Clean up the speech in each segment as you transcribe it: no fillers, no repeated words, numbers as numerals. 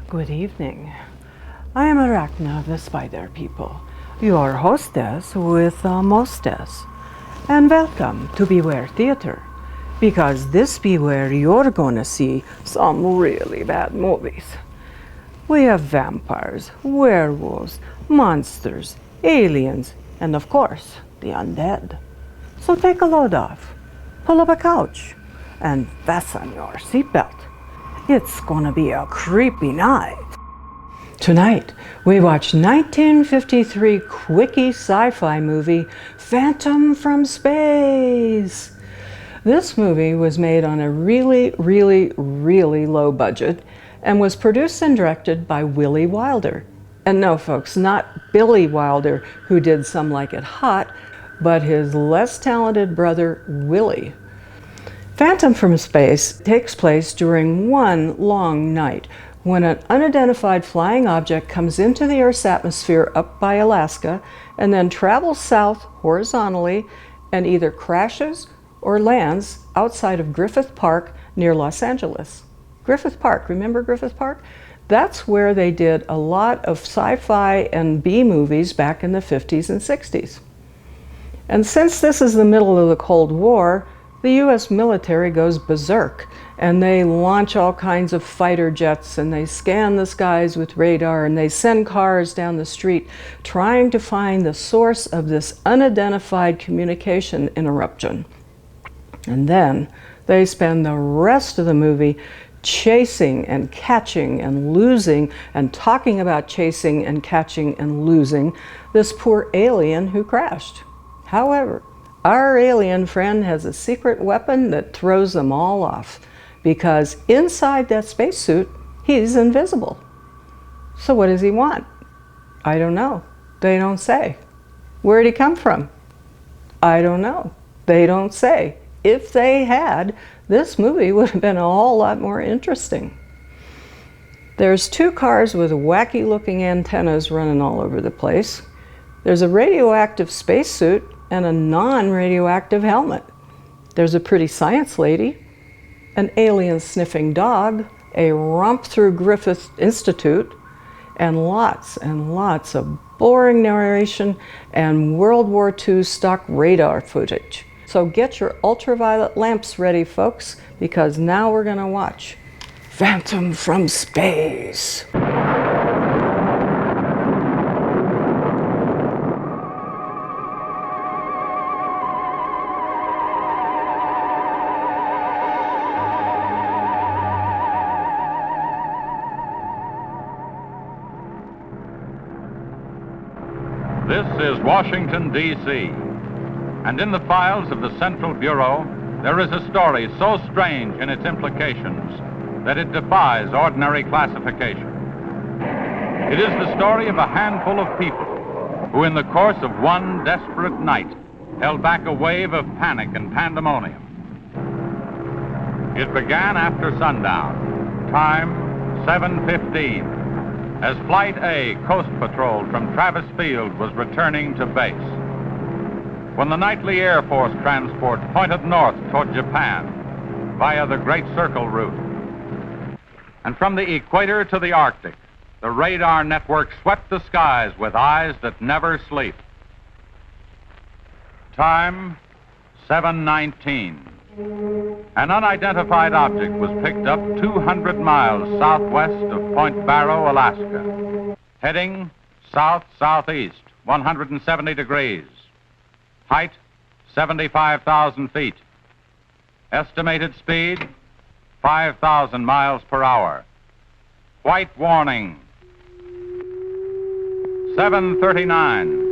Good evening. I am Arachna of the Spider People, your hostess with mostess. And welcome to Beware Theater, because this be where you're gonna see some really bad movies. We have vampires, werewolves, monsters, aliens, and of course, the undead. So take a load off, pull up a couch, and fasten your seatbelt. It's gonna be a creepy night. Tonight, we watch 1953 quickie sci-fi movie, Phantom from Space. This movie was made on a really low budget and was produced and directed by Willie Wilder. And no, folks, not Billy Wilder, who did Some Like It Hot, but his less talented brother, Willie. Phantom from Space takes place during one long night when an unidentified flying object comes into the Earth's atmosphere up by Alaska and then travels south horizontally and either crashes or lands outside of Griffith Park near Los Angeles. Griffith Park, remember Griffith Park? That's where they did a lot of sci-fi and B movies back in the 50s and 60s. And since this is the middle of the Cold War, the US military goes berserk and they launch all kinds of fighter jets and they scan the skies with radar and they send cars down the street trying to find the source of this unidentified communication interruption. And then they spend the rest of the movie chasing and catching and losing and talking about chasing and catching and losing this poor alien who crashed. However, our alien friend has a secret weapon that throws them all off, because inside that spacesuit, he's invisible. So what does he want? I don't know. They don't say. Where'd he come from? I don't know. They don't say. If they had, this movie would have been a whole lot more interesting. There's two cars with wacky looking antennas running all over the place. There's a radioactive spacesuit and a non-radioactive helmet. There's a pretty science lady, an alien-sniffing dog, a romp through Griffith Institute, and lots of boring narration and World War II stock radar footage. So get your ultraviolet lamps ready, folks, because now we're gonna watch Phantom from Space. This is Washington, D.C., and in the files of the Central Bureau, there is a story so strange in its implications that it defies ordinary classification. It is the story of a handful of people who, in the course of one desperate night, held back a wave of panic and pandemonium. It began after sundown, time 7:15. As Flight A Coast Patrol from Travis Field was returning to base, when the nightly Air Force transport pointed north toward Japan via the Great Circle route. And from the equator to the Arctic, the radar network swept the skies with eyes that never sleep. Time 7:19. An unidentified object was picked up 200 miles southwest of Point Barrow, Alaska, heading south-southeast, 170 degrees. Height, 75,000 feet. Estimated speed, 5,000 miles per hour. White warning. 7:39.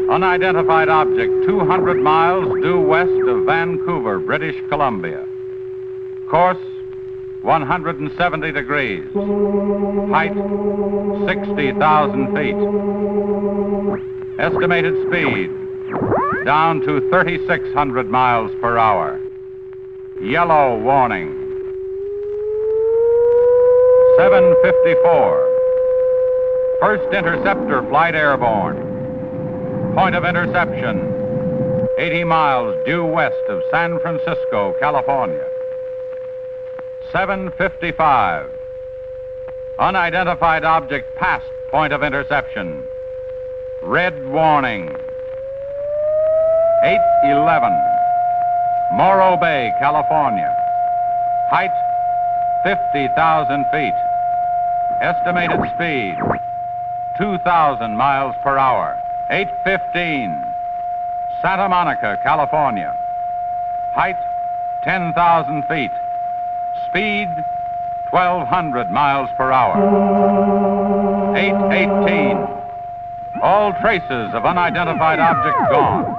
Unidentified object 200 miles due west of Vancouver, British Columbia. Course 170 degrees. Height 60,000 feet. Estimated speed down to 3,600 miles per hour. Yellow warning. 7:54. First interceptor flight airborne. Point of interception, 80 miles due west of San Francisco, California. 7:55. Unidentified object past point of interception. Red warning. 8:11. Morro Bay, California. Height, 50,000 feet. Estimated speed, 2,000 miles per hour. 8:15. Santa Monica, California. Height, 10,000 feet. Speed, 1,200 miles per hour. 8:18. All traces of unidentified object gone.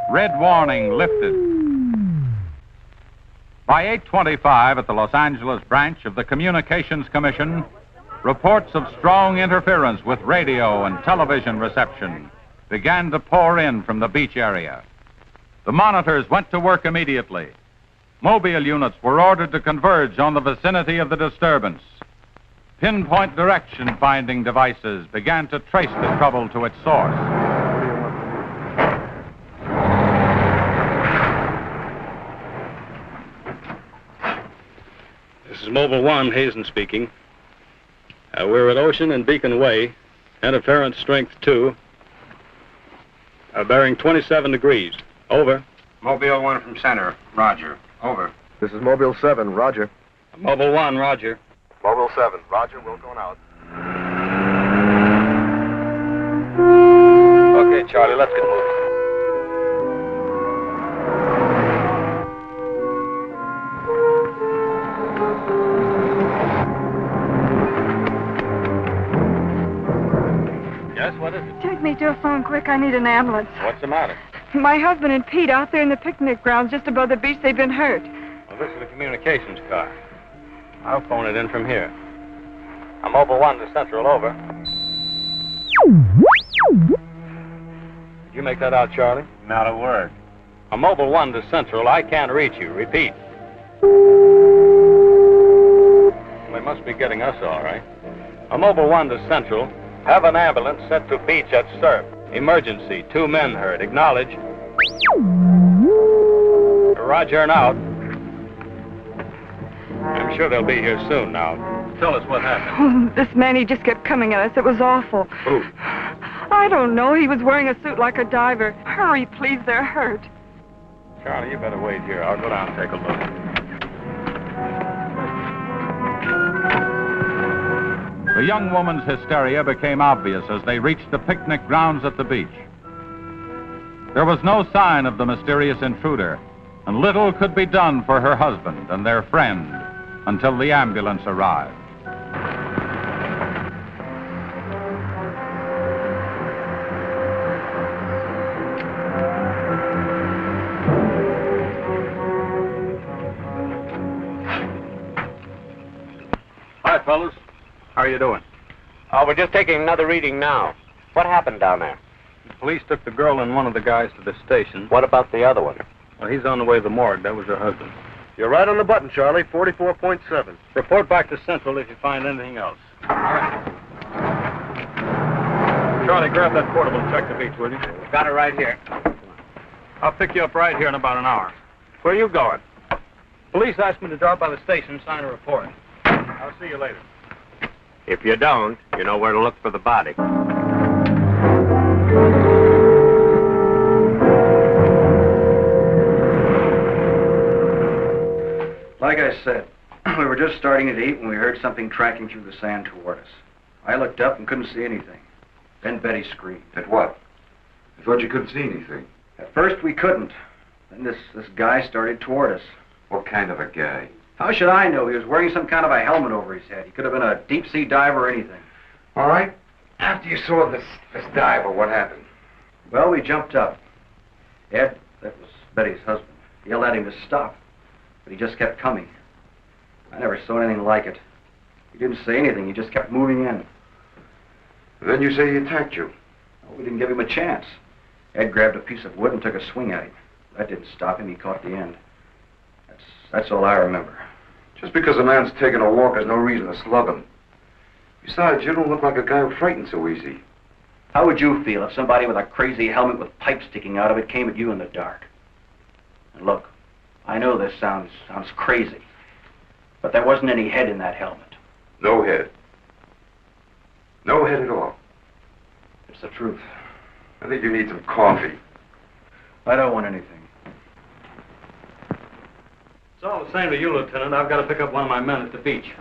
Red warning lifted. By 8:25 at the Los Angeles branch of the Communications Commission, reports of strong interference with radio and television reception began to pour in from the beach area. The monitors went to work immediately. Mobile units were ordered to converge on the vicinity of the disturbance. Pinpoint direction finding devices began to trace the trouble to its source. This is Mobile 1, Hazen speaking. We're at Ocean and Beacon Way, interference strength 2, bearing 27 degrees. Over. Mobile 1 from center, roger. Over. This is Mobile 7, roger. Mobile 1, roger. Mobile 7, roger, we're going out. Okay, Charlie, let's get moving. Yes, what is it? Take me to a phone quick. I need an ambulance. What's the matter? My husband and Pete out there in the picnic grounds just above the beach. They've been hurt. Well, this is the communications car. I'll phone it in from here. I'm Mobile 1 to Central, over. Did you make that out, Charlie? Not a word. I'm Mobile 1 to Central. I can't reach you. Repeat. They must be getting us all right. I'm Mobile 1 to Central. Have an ambulance sent to beach at Surf. Emergency. 2 men hurt. Acknowledge. Roger and out. I'm sure they'll be here soon now. Tell us what happened. Oh, this man, he just kept coming at us. It was awful. Who? I don't know. He was wearing a suit like a diver. Hurry, please. They're hurt. Charlie, you better wait here. I'll go down and take a look. The young woman's hysteria became obvious as they reached the picnic grounds at the beach. There was no sign of the mysterious intruder, and little could be done for her husband and their friend until the ambulance arrived. Hi, fellas. How are you doing? Oh, we're just taking another reading now. What happened down there? The police took the girl and one of the guys to the station. What about the other one? Well, he's on the way to the morgue. That was her husband. You're right on the button, Charlie, 44.7. Report back to Central if you find anything else. All right. Charlie, grab that portable and check the beach, will you? Got it right here. I'll pick you up right here in about an hour. Where are you going? Police asked me to drop by the station and sign a report. I'll see you later. If you don't, you know where to look for the body. Like I said, we were just starting to eat when we heard something tracking through the sand toward us. I looked up and couldn't see anything. Then Betty screamed. At what? I thought you couldn't see anything. At first we couldn't. Then this guy started toward us. What kind of a guy? How should I know? He was wearing some kind of a helmet over his head. He could have been a deep-sea diver or anything. All right. After you saw this diver, what happened? Well, we jumped up. Ed, that was Betty's husband, yelled at him to stop, but he just kept coming. I never saw anything like it. He didn't say anything. He just kept moving in. Then you say he attacked you. Well, we didn't give him a chance. Ed grabbed a piece of wood and took a swing at him. That didn't stop him. He caught the end. That's all I remember. Just because a man's taking a walk is no reason to slug him. Besides, you don't look like a guy who frightens so easy. How would you feel if somebody with a crazy helmet with pipes sticking out of it came at you in the dark? And look, I know this sounds crazy, but there wasn't any head in that helmet. No head. No head at all. It's the truth. I think you need some coffee. I don't want anything. It's all the same to you, Lieutenant. I've got to pick up one of my men at the beach.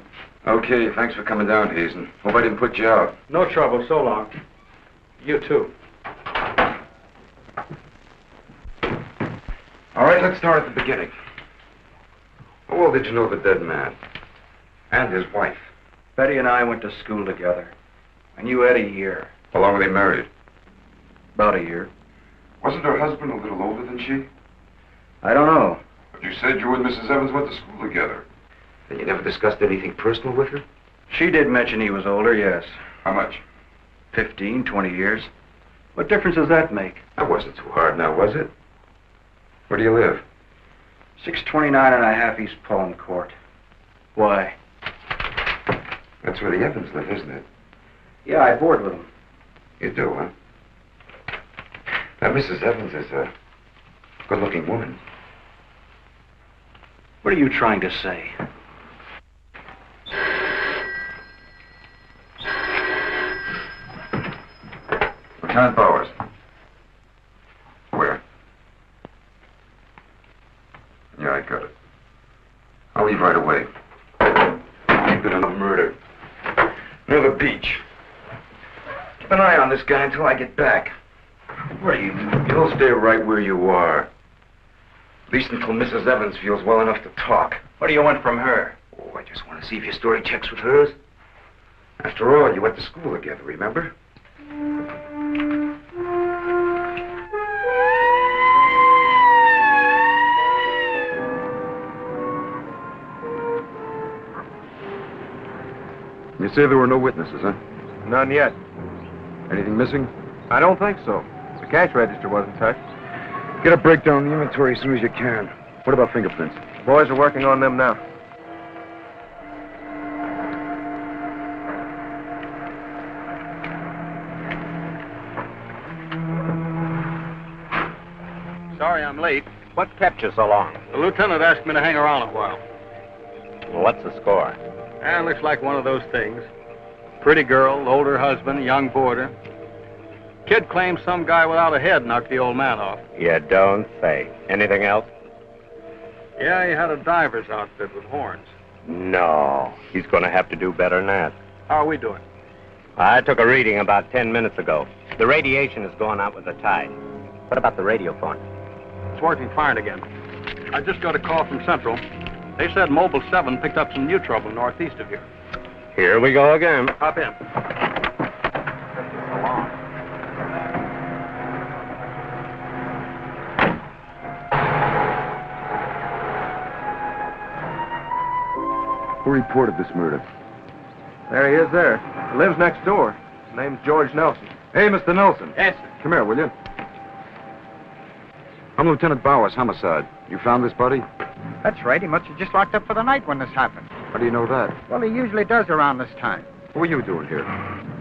Okay, thanks for coming down, Hazen. Hope I didn't put you out. No trouble. So long. You too. All right, let's start at the beginning. How well did you know the dead man? And his wife? Betty and I went to school together. I knew Ed a year. How long were they married? About a year. Wasn't her husband a little older than she? I don't know. But you said you and Mrs. Evans went to school together. And you never discussed anything personal with her? She did mention he was older, yes. How much? 15, 20 years. What difference does that make? That wasn't too hard now, was it? Where do you live? 629 and a half East Palm Court. Why? That's where the Evans live, isn't it? Yeah, I board with them. You do, huh? Now, Mrs. Evans is a good-looking woman. What are you trying to say? Lieutenant Bowers. Where? Yeah, I got it. I'll leave right away. Keep it on the murder. Near the beach. Keep an eye on this guy until I get back. What are you doing? You'll stay right where you are. At least until Mrs. Evans feels well enough to talk. What do you want from her? Oh, I just want to see if your story checks with hers. After all, you went to school together, remember? You say there were no witnesses, huh? None yet. Anything missing? I don't think so. The cash register wasn't touched. Get a breakdown of the inventory as soon as you can. What about fingerprints? The boys are working on them now. Sorry I'm late. What kept you so long? The lieutenant asked me to hang around a while. Well, what's the score? Looks like one of those things. Pretty girl, older husband, young boarder. Kid claims some guy without a head knocked the old man off. You don't say. Anything else? Yeah, he had a diver's outfit with horns. No. He's going to have to do better than that. How are we doing? I took a reading about 10 minutes ago. The radiation is going out with the tide. What about the radio phone? It's working fine again. I just got a call from Central. They said Mobile 7 picked up some new trouble northeast of here. Here we go again. Hop in. Who reported this murder? There he is there. He lives next door. His name's George Nelson. Hey, Mr. Nelson. Yes, sir. Come here, will you? I'm Lieutenant Bowers, homicide. You found this body? That's right. He must have just locked up for the night when this happened. How do you know that? Well, he usually does around this time. What were you doing here?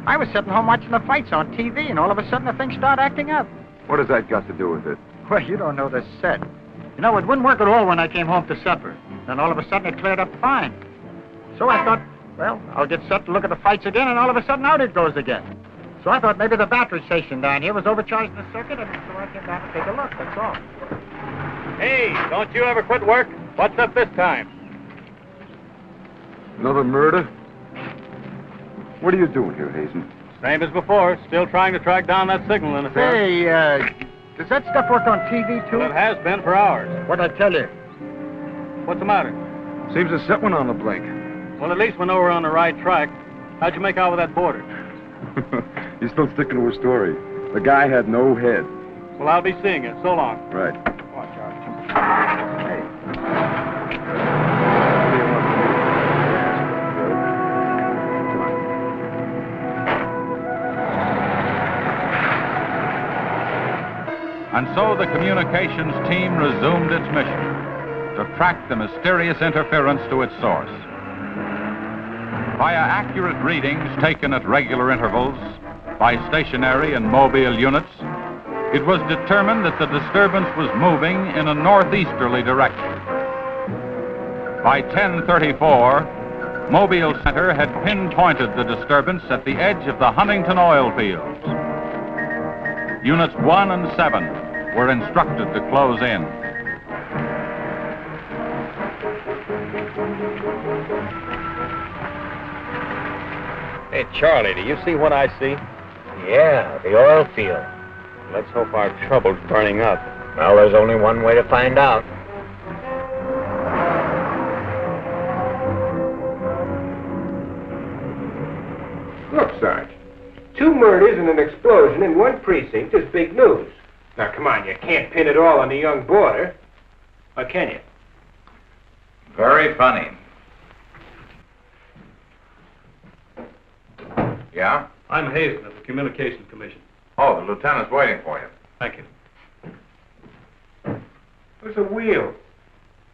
I was sitting home watching the fights on TV, and all of a sudden the thing started acting up. What has that got to do with it? Well, you don't know the set. You know, it wouldn't work at all when I came home to supper. Then all of a sudden it cleared up fine. So I thought, well, I'll get set to look at the fights again, and all of a sudden out it goes again. So I thought maybe the battery station down here was overcharging the circuit, and so I came down to take a look, that's all. Hey, don't you ever quit work? What's up this time? Another murder? What are you doing here, Hazen? Same as before. Still trying to track down that signal interference. Hey, does that stuff work on TV, too? Well, it has been for hours. What'd I tell you? What's the matter? Seems to set one on the blink. Well, at least we know we're on the right track. How'd you make out with that boarder? You're still sticking to a story. The guy had no head. Well, I'll be seeing you. So long. Right. Watch out. And so the communications team resumed its mission to track the mysterious interference to its source. Via accurate readings taken at regular intervals by stationary and mobile units, it was determined that the disturbance was moving in a northeasterly direction. By 10:34, Mobile Center had pinpointed the disturbance at the edge of the Huntington oil fields. Units 1 and 7 were instructed to close in. Hey, Charlie, do you see what I see? Yeah, the oil field. Let's hope our trouble's burning up. Well, there's only one way to find out. Look, Sarge. 2 murders and an explosion in one precinct is big news. Now, come on, you can't pin it all on the young boarder. Or can you? Very funny. Yeah? I'm Hazen of the Communications Commission. Oh, the lieutenant's waiting for you. Thank you. Where's the wheel?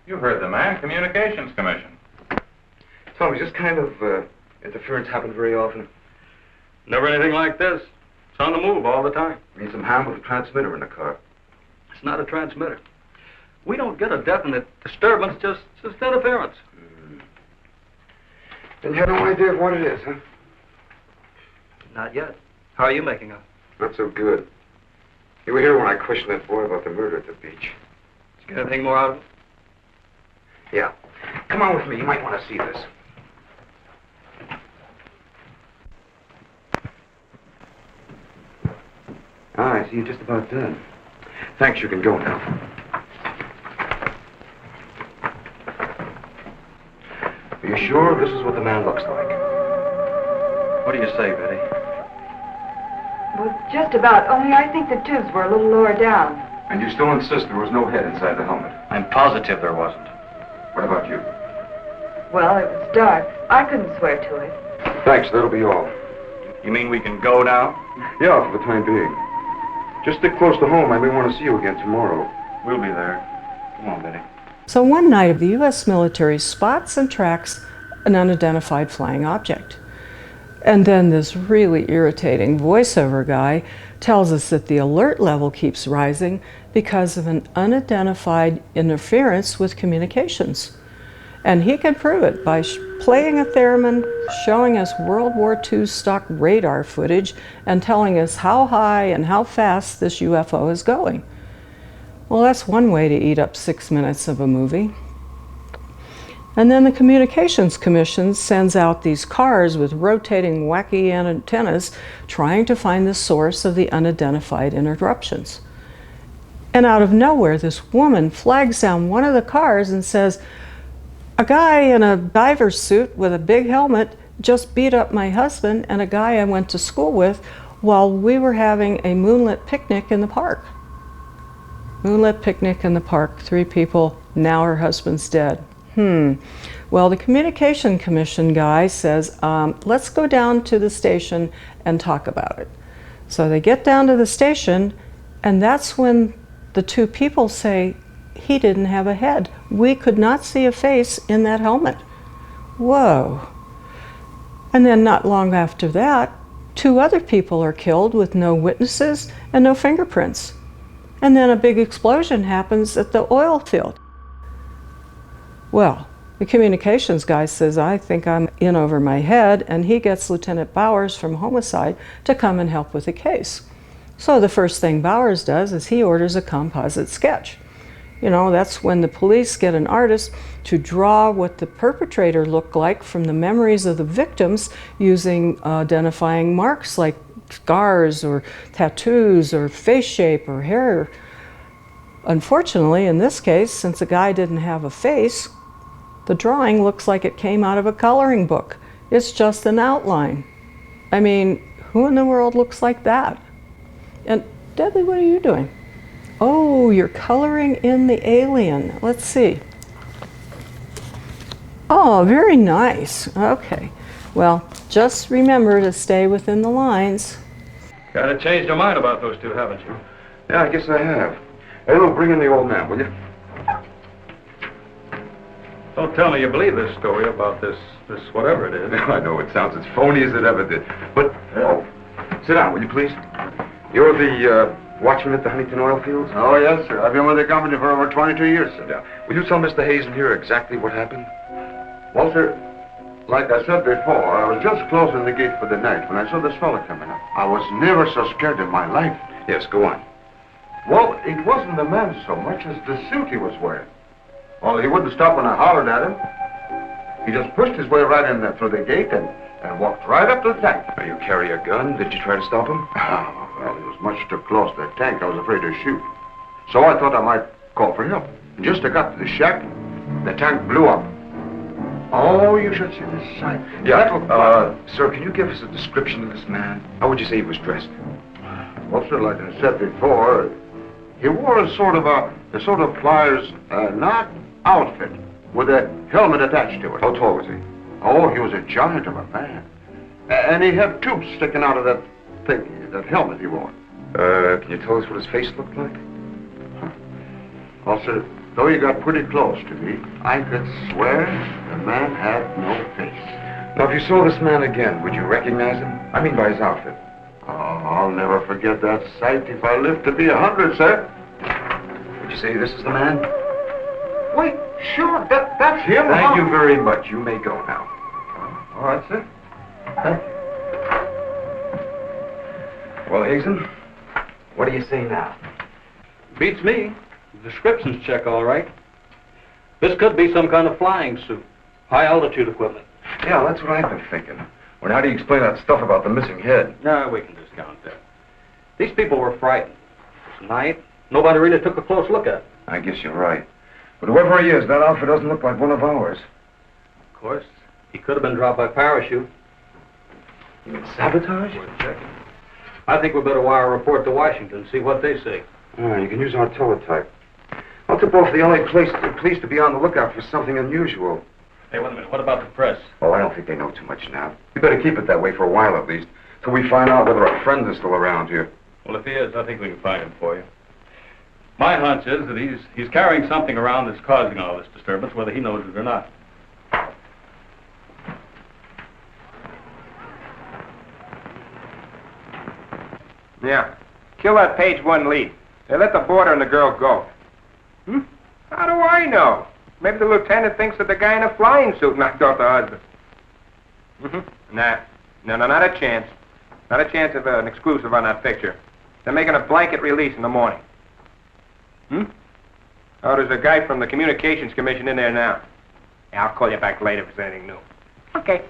You heard the man, Communications Commission. Tell me, this kind of interference happen very often? Never anything like this. It's on the move all the time. I mean, some ham with a transmitter in the car. It's not a transmitter. We don't get a definite disturbance, just interference. Then you have no idea of what it is, huh? Not yet. How are you making out? Not so good. You were here when I questioned that boy about the murder at the beach. Did you get anything more out of it? Yeah. Come on with me. You might want to see this. I see you're just about done. Thanks, you can go now. Are you sure this is what the man looks like? What do you say, Betty? Well, just about, only I think the tubes were a little lower down. And you still insist there was no head inside the helmet? I'm positive there wasn't. What about you? Well, it was dark. I couldn't swear to it. Thanks, that'll be all. You mean we can go now? Yeah, for the time being. Just stick close to home. I may want to see you again tomorrow. We'll be there. Come on, Betty. So one night, the U.S. military spots and tracks an unidentified flying object. And then this really irritating voiceover guy tells us that the alert level keeps rising because of an unidentified interference with communications. And he can prove it by playing a theremin, showing us World War II stock radar footage, and telling us how high and how fast this UFO is going. Well, that's one way to eat up 6 minutes of a movie. And then the Communications Commission sends out these cars with rotating wacky antennas trying to find the source of the unidentified interruptions. And out of nowhere, this woman flags down one of the cars and says, "A guy in a diver's suit with a big helmet just beat up my husband and a guy I went to school with while we were having a moonlit picnic in the park." Moonlit picnic in the park, 3 people, now her husband's dead. Well, the Communication Commission guy says, let's go down to the station and talk about it. So they get down to the station, and that's when the 2 people say, he didn't have a head. We could not see a face in that helmet. Whoa. And then not long after that, 2 other people are killed with no witnesses and no fingerprints. And then a big explosion happens at the oil field. Well, the communications guy says, I think I'm in over my head, and he gets Lieutenant Bowers from Homicide to come and help with the case. So the first thing Bowers does is he orders a composite sketch. You know, that's when the police get an artist to draw what the perpetrator looked like from the memories of the victims using identifying marks like scars or tattoos or face shape or hair. Unfortunately, in this case, since the guy didn't have a face, the drawing looks like it came out of a coloring book. It's just an outline. I mean, who in the world looks like that? And Deadly, what are you doing? Oh, you're coloring in the alien. Let's see. Oh, very nice. Okay. Well, just remember to stay within the lines. Kind of changed your mind about those 2, haven't you? Yeah, I guess I have. Hey, look, bring in the old man, will you? Don't tell me you believe this story about this whatever it is. I know, it sounds as phony as it ever did. But, Sit down, will you, please? You're the watchman at the Huntington oil fields? Oh, yes, sir. I've been with the company for over 22 years, sir. Yeah. Will you tell Mr. Hazen here exactly what happened? Walter, Like I said before, I was just closing the gate for the night when I saw this fella coming up. I was never so scared in my life. Yes, go on. Well, it wasn't the man so much as the suit he was wearing. Well, he wouldn't stop when I hollered at him. He just pushed his way right in there through the gate and walked right up to the tank. Now, you carry a gun? Did you try to stop him? Oh, well, he was much too close to the tank. I was afraid to shoot. So I thought I might call for help. And just as I got to the shack, the tank blew up. Oh, you should see the sight. Yeah, sir, can you give us a description of this man? How would you say he was dressed? Well, sir, like I said before, he wore a sort of pliers, not outfit, with a helmet attached to it. How tall was he? Oh, he was a giant of a man. And he had tubes sticking out of that thing, that helmet he wore. Can you tell us what his face looked like? Well, sir, though he got pretty close to me, I could swear the man had no face. Now, if you saw this man again, would you recognize him? I mean by his outfit. Oh, I'll never forget that sight if I live to be 100, sir. Would you say this is the man? Wait, sure, that's him. Thank you very much. You may go now. All right, sir. Thank you. Well, Hazen, what do you say now? Beats me. The descriptions check all right. This could be some kind of flying suit. High altitude equipment. Yeah, that's what I've been thinking. Well, how do you explain that stuff about the missing head? No, we can discount that. These people were frightened. It was night. Nobody really took a close look at it. I guess you're right. But whoever he is, that outfit doesn't look like one of ours. Of course, he could have been dropped by parachute. You mean sabotage? Worth checking. I think we better wire a report to Washington, see what they say. You can use our teletype. I'll tip off the LA police to be on the lookout for something unusual. Hey, wait a minute. What about the press? Oh, I don't think they know too much now. We better keep it that way for a while at least, till we find out whether our friend is still around here. Well, if he is, I think we can find him for you. My hunch is that he's carrying something around that's causing all this disturbance, whether he knows it or not. Yeah. Kill that page 1 lead. They let the boarder and the girl go. How do I know? Maybe the lieutenant thinks that the guy in a flying suit knocked off the husband. Nah. No, not a chance. Not a chance of an exclusive on that picture. They're making a blanket release in the morning. Oh, there's a guy from the Communications Commission in there now. Yeah, I'll call you back later if there's anything new. Okay.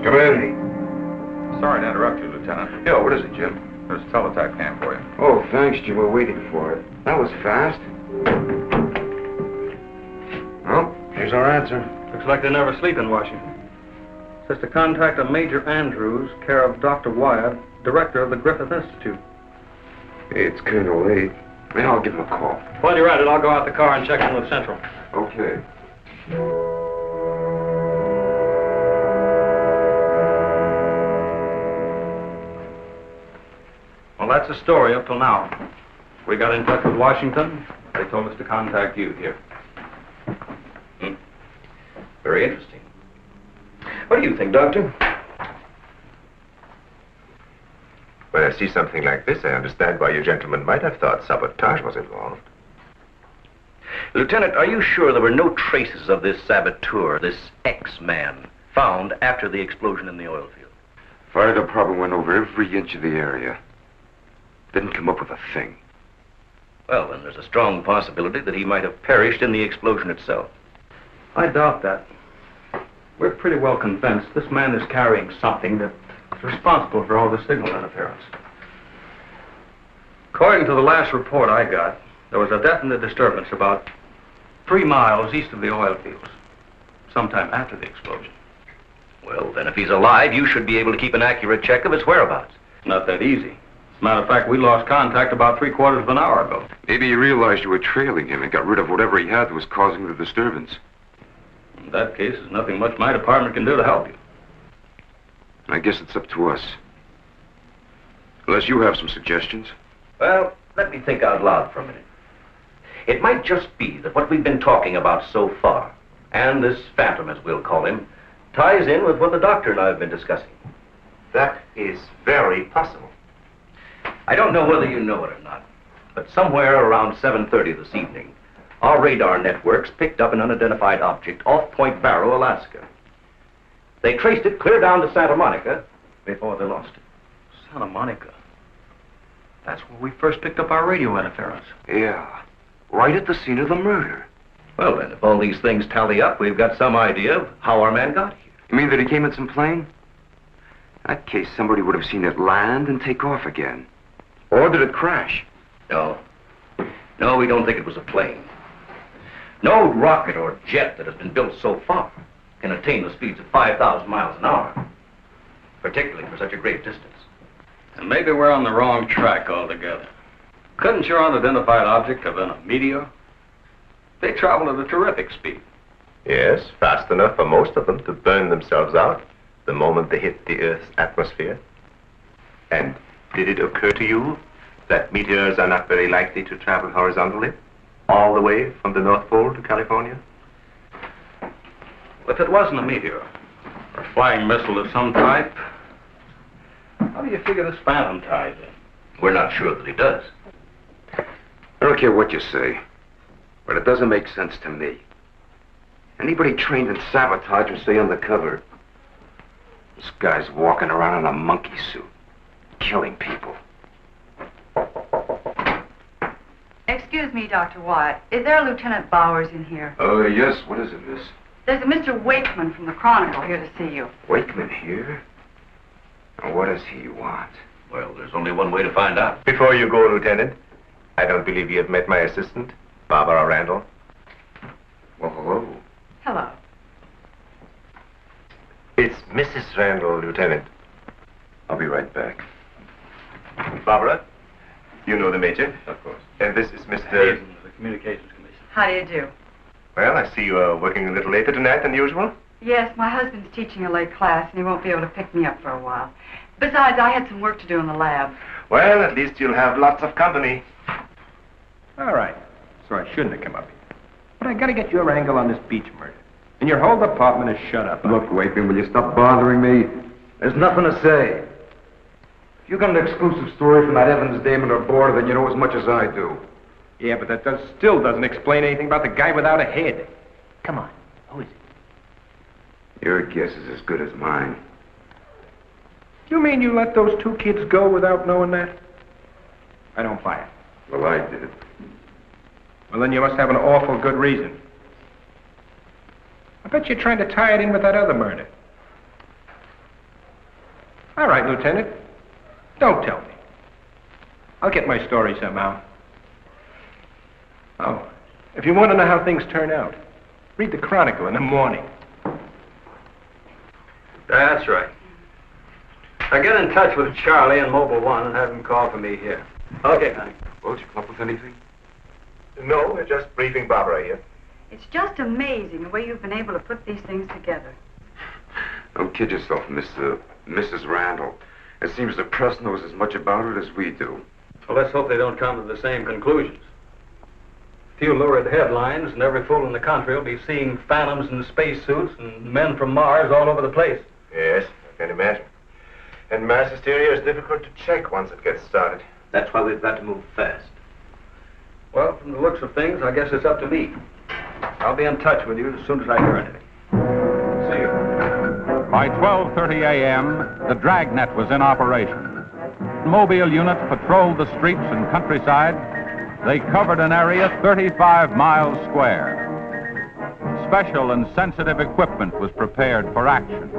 Come in. Sorry to interrupt you, Lieutenant. Yeah, what is it, Jim? There's a teletype cam for you. Oh, thanks, Jim. We're waiting for it. That was fast. Well, here's our answer. Looks like they never sleep in Washington. Says to contact a Major Andrews, care of WWII, director of the Griffith Institute. Hey, it's kind of late. Maybe I'll give him a call. While you're at it, I'll go out the car and check in with Central. Okay. Well, that's the story up till now. We got in touch with Washington. They told us to contact you here. Very interesting. What do you think, Doctor? When I see something like this, I understand why you gentlemen might have thought sabotage was involved. Lieutenant, are you sure there were no traces of this saboteur, this X-man, found after the explosion in the oil field? Fire department went over every inch of the area. Didn't come up with a thing. Well, then there's a strong possibility that he might have perished in the explosion itself. I doubt that. We're pretty well convinced this man is carrying something that's responsible for all the signal interference. According to the last report I got, there was a definite disturbance about 3 miles east of the oil fields, sometime after the explosion. Well, then if he's alive, you should be able to keep an accurate check of his whereabouts. Not that easy. As a matter of fact, we lost contact about 3/4 of an hour ago. Maybe you realized you were trailing him and got rid of whatever he had that was causing the disturbance. In that case, there's nothing much my department can do to help you. I guess it's up to us. Unless you have some suggestions. Well, let me think out loud for a minute. It might just be that what we've been talking about so far, and this phantom, as we'll call him, ties in with what the doctor and I have been discussing. That is very possible. I don't know whether you know it or not, but somewhere around 7:30 this evening, Our radar networks picked up an unidentified object off Point Barrow, Alaska. They traced it clear down to Santa Monica before they lost it. Santa Monica. That's where we first picked up our radio interference. Yeah, right at the scene of the murder. Well, then, if all these things tally up, we've got some idea of how our man got here. You mean that he came in some plane? In that case, somebody would have seen it land and take off again. Or did it crash? No. No, we don't think it was a plane. No rocket or jet that has been built so far can attain the speeds of 5,000 miles an hour, particularly for such a great distance. And maybe we're on the wrong track altogether. Couldn't your unidentified object have been a meteor? They travel at a terrific speed. Yes, fast enough for most of them to burn themselves out the moment they hit the Earth's atmosphere. And did it occur to you that meteors are not very likely to travel horizontally, all the way from the North Pole to California? If it wasn't a meteor, or a flying missile of some type, how do you figure this phantom ties in? We're not sure that he does. I don't care what you say, but it doesn't make sense to me. Anybody trained in sabotage would stay undercover. This guy's walking around in a monkey suit, killing people. Excuse me, Dr. Wyatt. Is there a Lieutenant Bowers in here? Oh, yes. What is it, miss? There's a Mr. Wakeman from the Chronicle here to see you. Wakeman here? Now, what does he want? Well, there's only one way to find out. Before you go, Lieutenant, I don't believe you have met my assistant, Barbara Randall. Well, hello. Hello. It's Mrs. Randall, Lieutenant. I'll be right back. Barbara, you know the Major? Of course. And this is Mr. The Communications Commission. How do you do? Well, I see you are working a little later tonight than usual. Yes, my husband's teaching a late class, and he won't be able to pick me up for a while. Besides, I had some work to do in the lab. Well, at least you'll have lots of company. All right. So I shouldn't have come up here. But I gotta get your angle on this Beach murder. And your whole department is shut up. Look, Wakeman, will you stop bothering me? There's nothing to say. If you got an exclusive story from that Evans Damon or Board, then you know as much as I do. Yeah, but that still doesn't explain anything about the guy without a head. Come on. Who is it? Your guess is as good as mine. You mean you let those two kids go without knowing that? I don't buy it. Well, I did. Well, then you must have an awful good reason. I bet you're trying to tie it in with that other murder. All right, Lieutenant. Don't tell me. I'll get my story somehow. Oh, if you want to know how things turn out, read the Chronicle in the morning. That's right. Now get in touch with Charlie in Mobile 1 and have him call for me here. Okay, honey. Well, did you come up with anything? No, we're just briefing Barbara here. It's just amazing the way you've been able to put these things together. Don't kid yourself, Mrs. Randall. It seems the press knows as much about it as we do. Well, let's hope they don't come to the same conclusions. A few lurid headlines, and every fool in the country will be seeing phantoms in spacesuits and men from Mars all over the place. Yes, I can imagine. And mass hysteria is difficult to check once it gets started. That's why we've got to move fast. Well, from the looks of things, I guess it's up to me. I'll be in touch with you as soon as I hear anything. See you. By 12:30 a.m., the dragnet was in operation. Mobile units patrolled the streets and countryside. They covered an area 35 miles square. Special and sensitive equipment was prepared for action.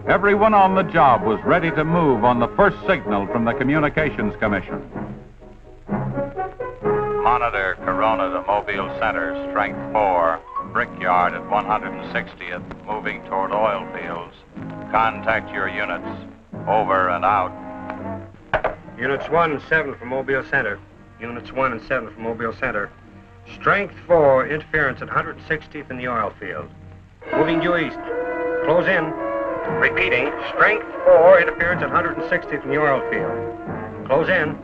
Everyone on the job was ready to move on the first signal from the Communications Commission. Monitor Corona to Mobile Center, strength 4, Brickyard at 160th, moving toward oil fields. Contact your units. Over and out. Units 1 and 7 from Mobile Center. Units 1 and 7 from Mobile Center. Strength 4, interference at 160th in the oil field. Moving due east. Close in. Repeating, strength 4, interference at 160th in the oil field. Close in.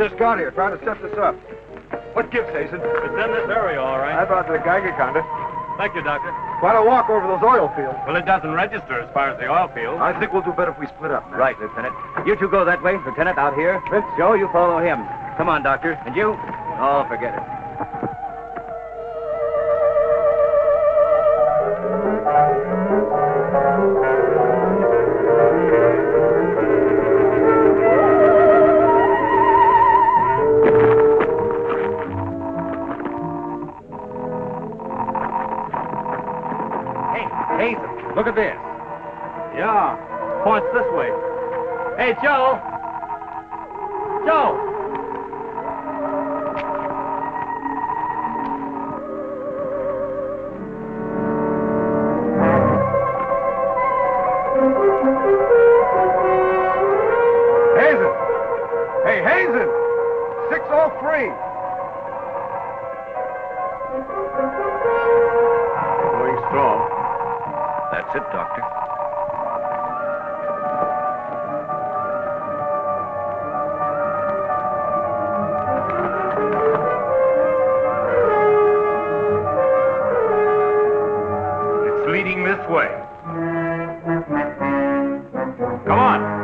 just got here, trying to set this up. What gives, Hazen? It's in this area, all right. I brought the Geiger counter. Thank you, Doctor. Quite a walk over those oil fields. Well, it doesn't register as far as the oil field. I think we'll do better if we split up, man. Right, Lieutenant. You two go that way. Lieutenant, out here. Vince? Joe, you follow him. Come on, Doctor. And you? Oh, forget it. Look at this. Yeah, points this way. Hey, Joe! Joe! Hazen! Hey, Hazen! 603! Going strong. That's it, Doctor. It's leading this way. Come on.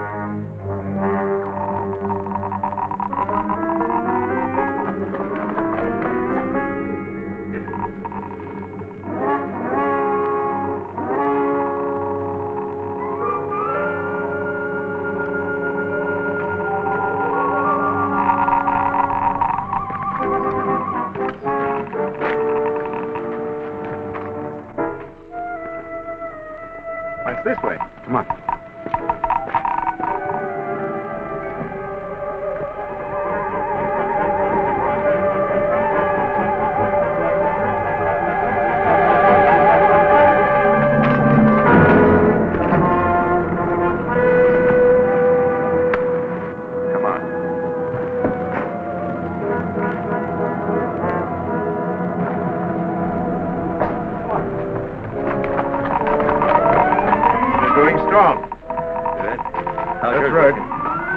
It's this way. Come on.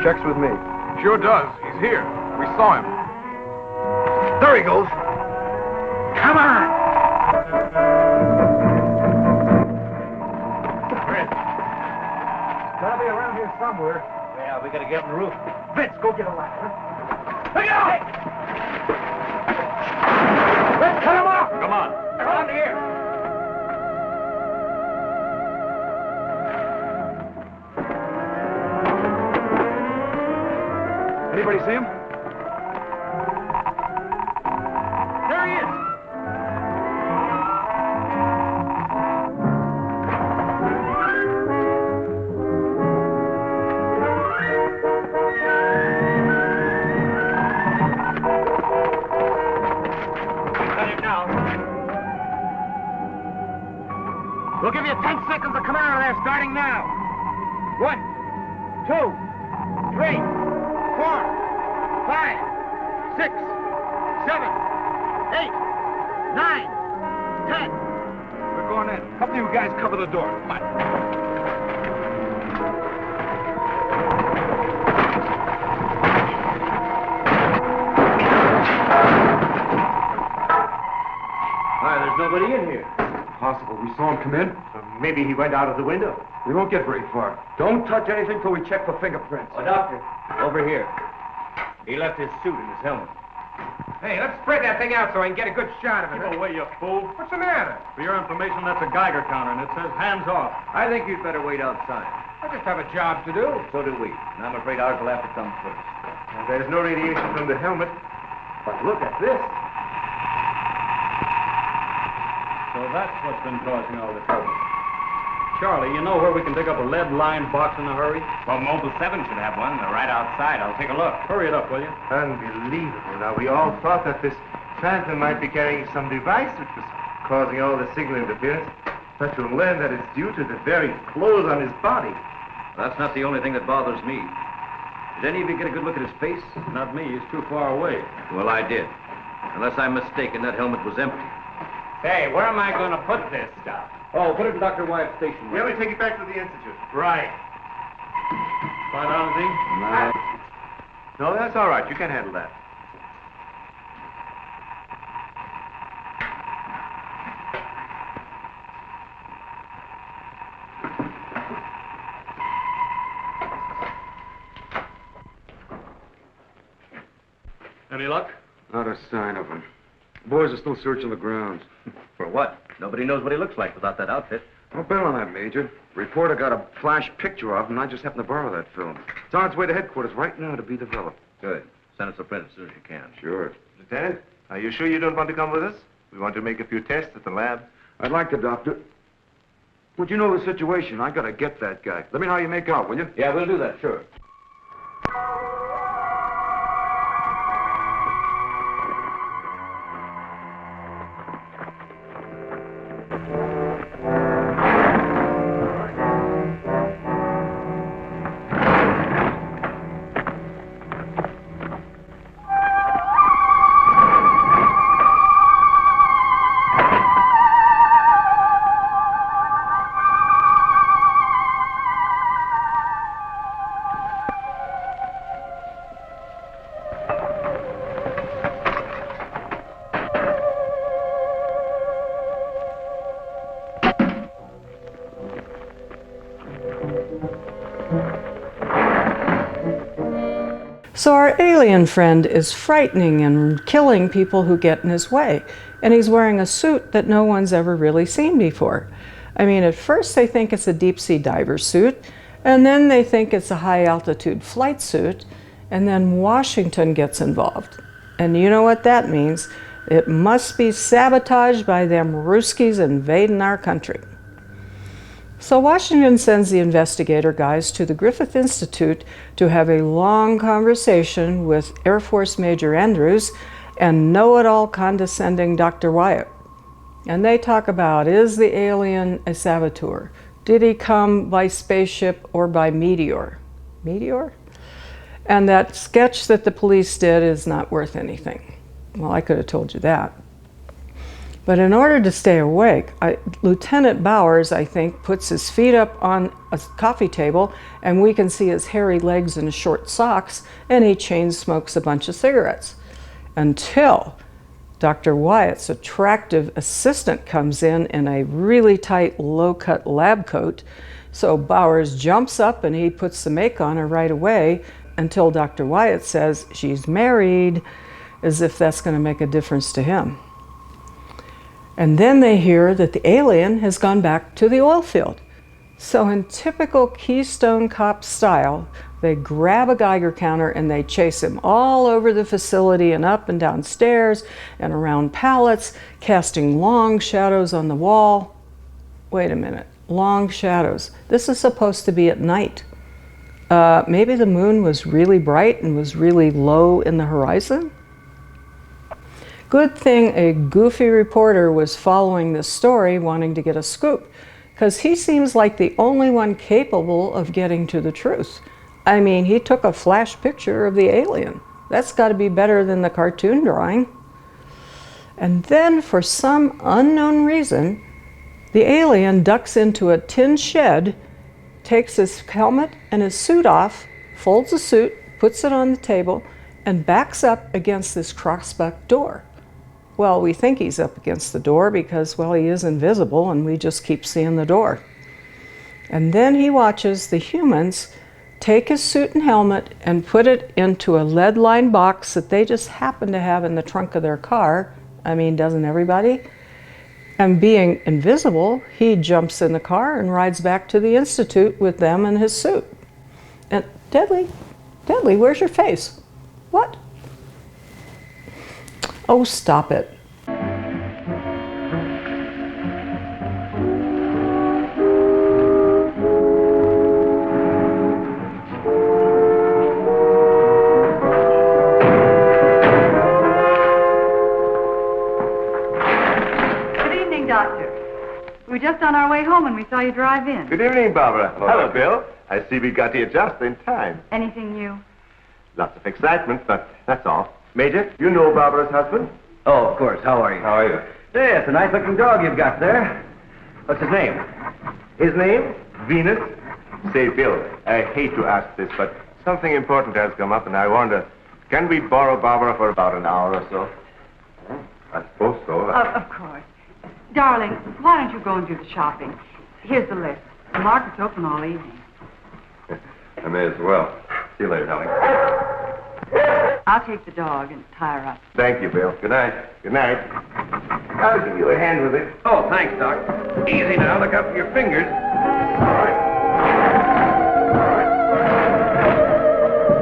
Checks with me. Sure does. He's here. We saw him. There he goes. Come on! Chris. Gotta be around here somewhere. Yeah, we gotta get on the roof. Vince, go get a ladder. Look out! Let's cut him off! Come on. Around here. Anybody see him? There he is. Got him now. We'll give you 10 seconds to come out of there, starting now. 1, 2, 3, 4, 5, 6, 7, 8, 9, 10. We're going in. Help you guys cover the door. Come on. There's nobody in here. Possible. We saw him come in. Maybe he went out of the window. We won't get very far. Don't touch anything till we check for fingerprints. Oh, Doctor, over here. He left his suit and his helmet. Hey, let's spread that thing out so I can get a good shot of it. Keep away, you fool. What's the matter? For your information, that's a Geiger counter, and it says hands off. I think you'd better wait outside. I just have a job to do. So do we. And I'm afraid ours will have to come first. Now, there's no radiation from the helmet. But look at this. So that's what's been causing all the trouble. Charlie, you know where we can dig up a lead-lined box in a hurry? Well, Mobile 7 should have one. They're right outside. I'll take a look. Hurry it up, will you? Unbelievable. Now, we all thought that this phantom might be carrying some device which was causing all the signal interference. But to learn that it's due to the very clothes on his body. That's not the only thing that bothers me. Did any of you get a good look at his face? Not me. He's too far away. Well, I did. Unless I'm mistaken, that helmet was empty. Hey, where am I going to put this stuff? Oh, put it in Dr. Wyatt's station. Yeah, we take it back to the Institute. Right. Find out anything? No. No, that's all right. You can handle that. Any luck? Not a sign of him. The boys are still searching the grounds. For what? Nobody knows what he looks like without that outfit. I'll bet on that, Major. The reporter got a flash picture of him, and I just happened to borrow that film. It's on its way to headquarters right now to be developed. Good. Send us a print as soon as you can. Sure. Lieutenant, are you sure you don't want to come with us? We want to make a few tests at the lab. I'd like to, Doctor. Would you know the situation? I gotta get that guy. Let me know how you make out, will you? Yeah, we'll do that, sure. So our alien friend is frightening and killing people who get in his way. And he's wearing a suit that no one's ever really seen before. I mean, at first they think it's a deep sea diver suit, and then they think it's a high altitude flight suit, and then Washington gets involved. And you know what that means? It must be sabotaged by them Ruskies invading our country. So Washington sends the investigator guys to the Griffith Institute to have a long conversation with Air Force Major Andrews and know-it-all condescending Dr. Wyatt. And they talk about, is the alien a saboteur? Did he come by spaceship or by meteor? Meteor? And that sketch that the police did is not worth anything. Well, I could have told you that. But in order to stay awake, Lieutenant Bowers, I think, puts his feet up on a coffee table, and we can see his hairy legs and his short socks, and he chain smokes a bunch of cigarettes. Until Dr. Wyatt's attractive assistant comes in a really tight, low-cut lab coat. So Bowers jumps up and he puts the make on her right away until Dr. Wyatt says she's married, as if that's going to make a difference to him. And then they hear that the alien has gone back to the oil field. So in typical Keystone Cop style, they grab a Geiger counter and they chase him all over the facility and up and down stairs and around pallets, casting long shadows on the wall. Wait a minute, long shadows. This is supposed to be at night. Maybe the moon was really bright and was really low in the horizon? Good thing a goofy reporter was following this story, wanting to get a scoop, because he seems like the only one capable of getting to the truth. I mean, he took a flash picture of the alien. That's got to be better than the cartoon drawing. And then, for some unknown reason, the alien ducks into a tin shed, takes his helmet and his suit off, folds the suit, puts it on the table, and backs up against this crossbuck door. Well, we think he's up against the door because, well, he is invisible and we just keep seeing the door. And then he watches the humans take his suit and helmet and put it into a lead-lined box that they just happen to have in the trunk of their car. I mean, doesn't everybody? And being invisible, he jumps in the car and rides back to the Institute with them in his suit. And Deadly, where's your face? What? Oh, stop it. Good evening, Doctor. We were just on our way home and we saw you drive in. Good evening, Barbara. Hello, Bill. I see we got here just in time. Anything new? Lots of excitement, but that's all. Major, you know Barbara's husband? Oh, of course. How are you? How are you? Hey, it's a nice-looking dog you've got there. What's his name? His name? Venus. Say, Bill, I hate to ask this, but Something important has come up, and I wonder, can we borrow Barbara for about an hour or so? I suppose so. Of course. Darling, why don't you go and do the shopping? Here's the list. The market's open all evening. I may as well. See you later, darling. I'll take the dog and tie her up. Thank you, Bill. Good night. Good night. I'll give you a hand with it. Oh, thanks, Doc. Easy now. Look out for your fingers.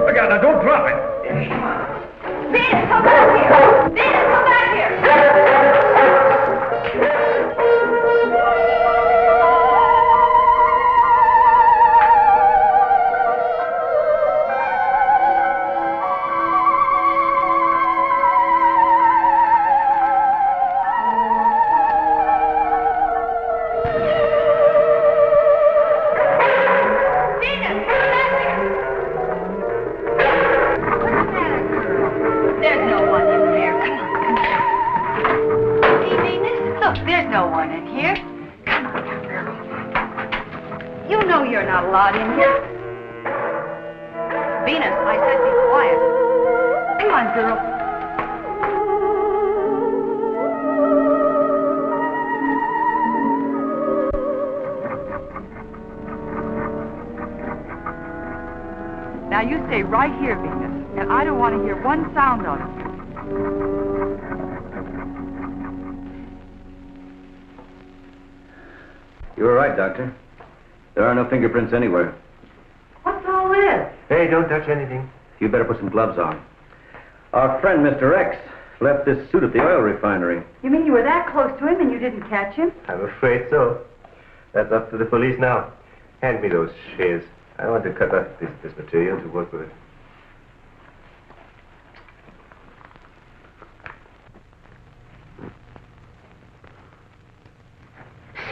Look out now. Don't drop it. Venus, come back here! Venus, come back here! Now you stay right here, Venus, and I don't want to hear one sound out of you. You were right, Doctor. There are no fingerprints anywhere. What's all this? Hey, don't touch anything. You better put some gloves on. Our friend, Mr. X, left this suit at the oil refinery. You mean you were that close to him and you didn't catch him? I'm afraid so. That's up to the police now. Hand me those shears. I want to cut up this material to work with it.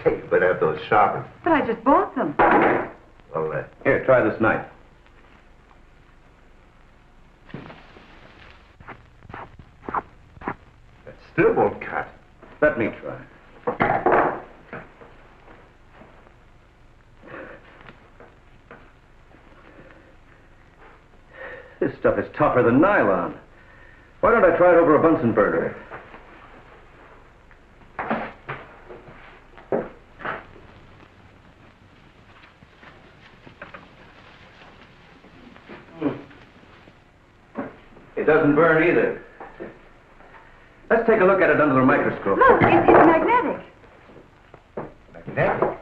Say, you better have those sharpened. But I just bought them. Well, Here, try this knife. That still won't cut. Let me try. This stuff is tougher than nylon. Why don't I try it over a Bunsen burner? It doesn't burn either. Let's take a look at it under the microscope. Look, it's magnetic. Magnetic?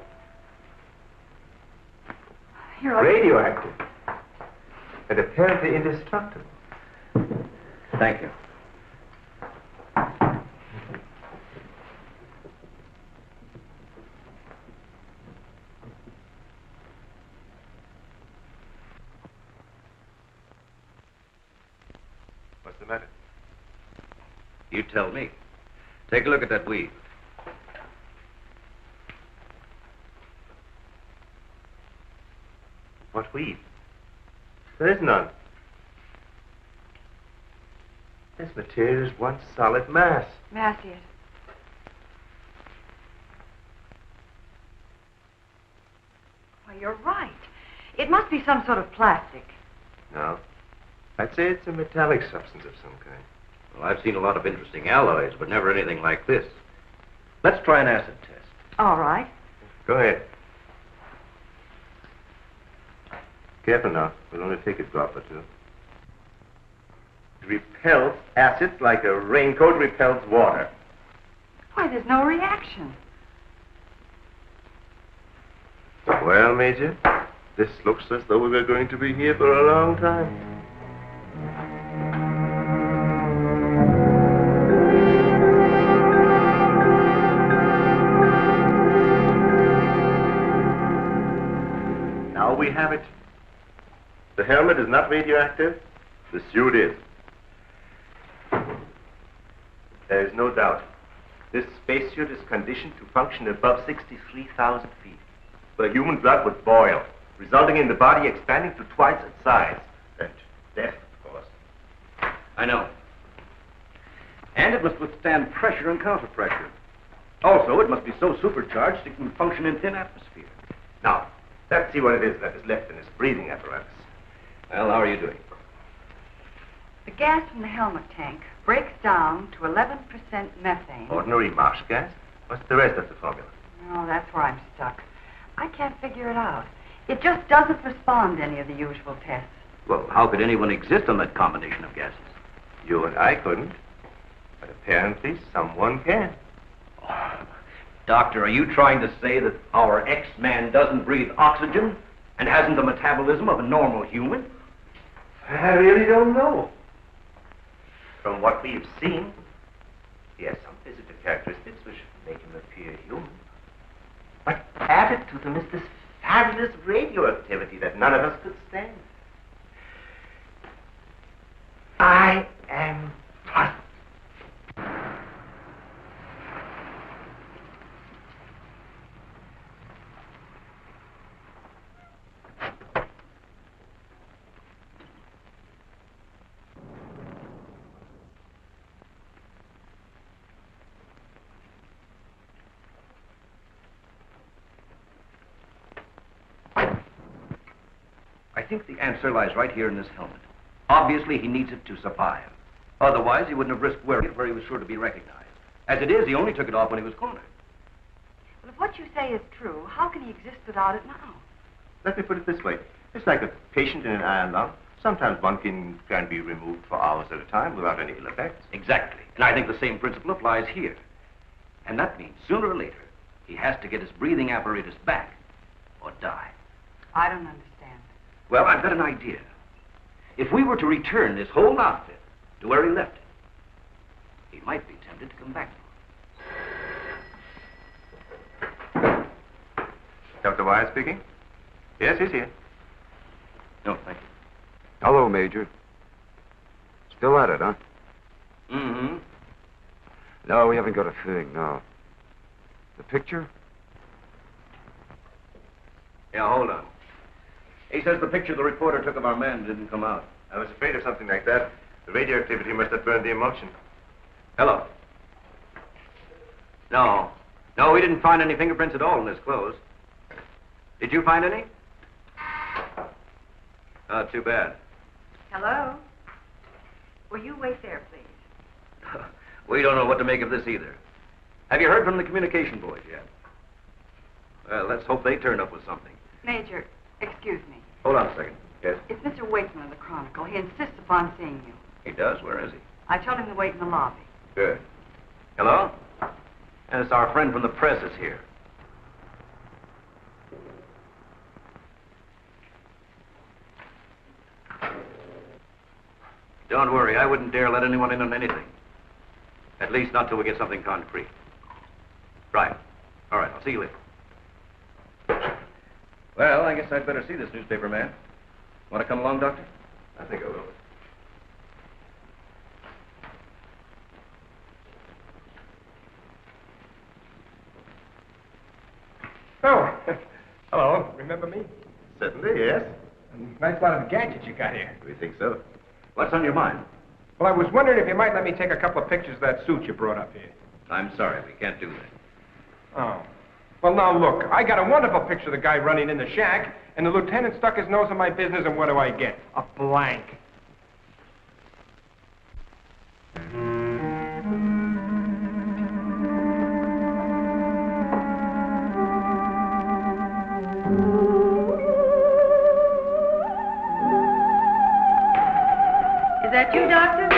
Here, radioactive. And apparently indestructible. Thank you. What's the matter? You tell me. Take a look at that weed. What weed? There is none. This material is one solid mass. May I see it? Why, you're right. It must be some sort of plastic. No. I'd say it's a metallic substance of some kind. Well, I've seen a lot of interesting alloys, but never anything like this. Let's try an acid test. All right. Go ahead. Careful now. We'll only take a drop or two. It repels acid like a raincoat repels water. Why, there's no reaction. Well, Major, this looks as though we were going to be here for a long time. Now we have it. The helmet is not radioactive. The suit is. There is no doubt. This spacesuit is conditioned to function above 63,000 feet, where human blood would boil, resulting in the body expanding to twice its size. And death, of course. I know. And it must withstand pressure and counterpressure. Also, it must be so supercharged it can function in thin atmosphere. Now, let's see what it is that is left in this breathing apparatus. Well, how are you doing? The gas from the helmet tank breaks down to 11% methane. Ordinary marsh gas? What's the rest of the formula? Oh, that's where I'm stuck. I can't figure it out. It just doesn't respond to any of the usual tests. Well, how could anyone exist on that combination of gases? You and I couldn't. But apparently someone can. Doctor, are you trying to say that our X-Man doesn't breathe oxygen and hasn't the metabolism of a normal human? I really don't know. From what we've seen, he has some physical characteristics which make him appear human. But added to them is this fabulous radioactivity that none of us could stand. I am puzzled. I think the answer lies right here in this helmet. Obviously, he needs it to survive. Otherwise, he wouldn't have risked wearing it where he was sure to be recognized. As it is, he only took it off when he was cornered. Well, if what you say is true, how can he exist without it now? Let me put it this way. It's like a patient in an iron lung. Sometimes one can be removed for hours at a time without any ill effects. Exactly. And I think the same principle applies here. And that means, sooner or later, he has to get his breathing apparatus back or die. I don't understand. Well, I've got an idea. If we were to return this whole outfit to where he left it, he might be tempted to come back. WWII speaking? Yes, he's here. No, thank you. Hello, Major. Still at it, huh? Mm-hmm. No, we haven't got a thing, no. The picture? Yeah, hold on. He says the picture the reporter took of our man didn't come out. I was afraid of something like that. The radioactivity must have burned the emulsion. Hello. No. No, we didn't find any fingerprints at all in his clothes. Did you find any? Oh, too bad. Hello? Will you wait there, please? We don't know what to make of this either. Have you heard from the communication boys yet? Well, let's hope they turn up with something. Major, excuse me. Hold on a second. Yes? It's Mr. Wakeman of the Chronicle. He insists upon seeing you. He does? Where is he? I told him to wait in the lobby. Good. Hello? And it's our friend from the press is here. Don't worry, I wouldn't dare let anyone in on anything. At least not till we get something concrete. Right. All right, I'll see you later. Well, I guess I'd better see this newspaper man. Want to come along, Doctor? I think I will. Oh, hello. Remember me? Certainly, yes. Nice lot of gadgets you got here. We think so. What's on your mind? Well, I was wondering if you might let me take a couple of pictures of that suit you brought up here. I'm sorry, we can't do that. Oh. Well, now, look, I got a wonderful picture of the guy running in the shack, and the lieutenant stuck his nose in my business, and what do I get? A blank. Is that you, Doctor?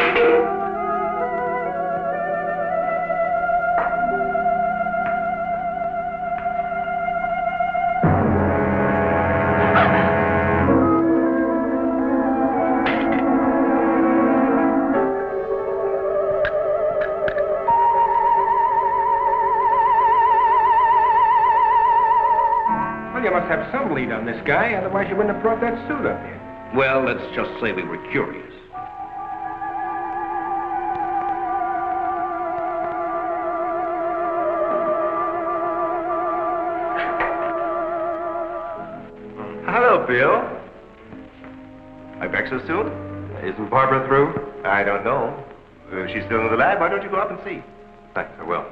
Well, you must have some lead on this guy, otherwise you wouldn't have brought that suit up here. Well, let's just say we were curious. Hello, Bill. My breakfast soon? Isn't Barbara through? I don't know. If she's still in the lab, why don't you go up and see? Thanks, I will.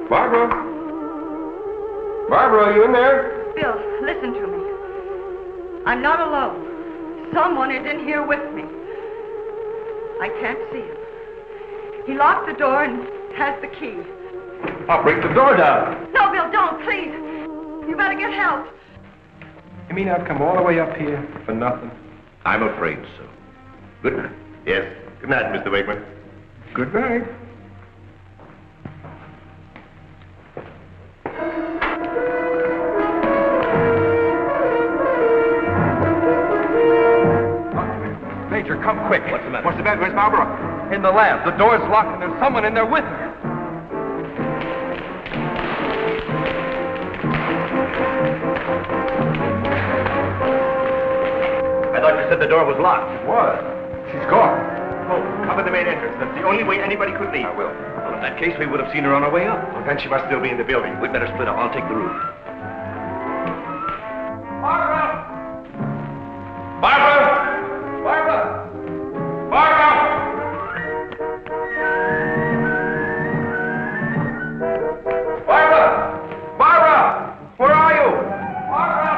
Barbara? Barbara, are you in there? Bill, listen to me. I'm not alone. Someone is in here with me. I can't see him. He locked the door and has the key. I'll break the door down. No, Bill, don't, please. You better get help. You mean I've come all the way up here for nothing? I'm afraid so. Good night. Yes. Good night, Mr. Wakeman. Good night. Major, come quick. What's the matter? What's the matter? Where's Barbara? In the lab. The door's locked and there's someone in there with her. I thought you said the door was locked. It was. She's gone. Oh, cover the main entrance. That's the only way anybody could leave. I will. Well, in that case, we would have seen her on our way up. Well, then she must still be in the building. We'd better split up. I'll take the roof. Barbara! Barbara! Barbara! Barbara! Barbara! Barbara! Where are you? Barbara!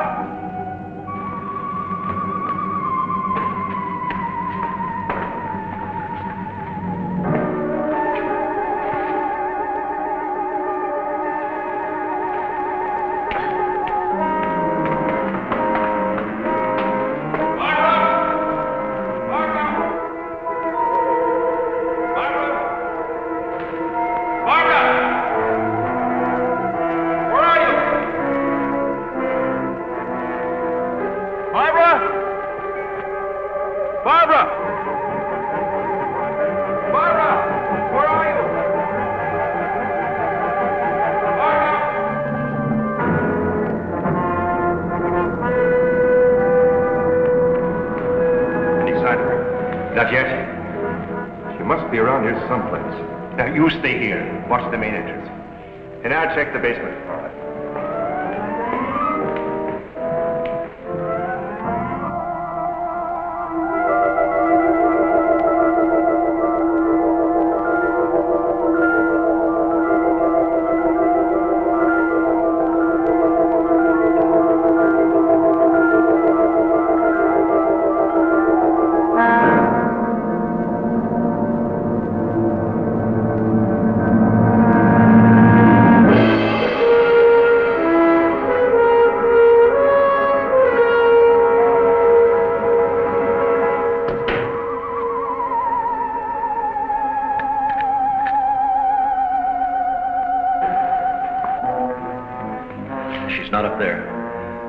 Not yet. She must be around here someplace. Now, you stay here. Watch the main entrance. And I'll check the basement. All right. She's not up there.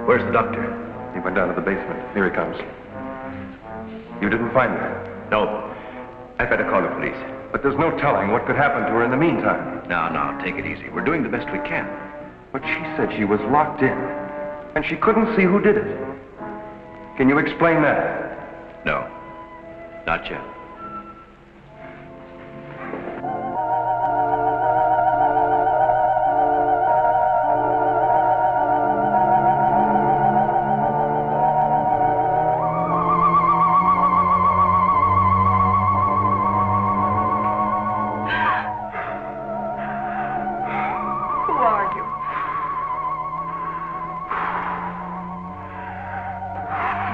Where's the doctor? He went down to the basement. Here he comes. You didn't find her? No. I'd better call the police. But there's no telling what could happen to her in the meantime. No, take it easy. We're doing the best we can. But she said she was locked in, and she couldn't see who did it. Can you explain that? No. Not yet.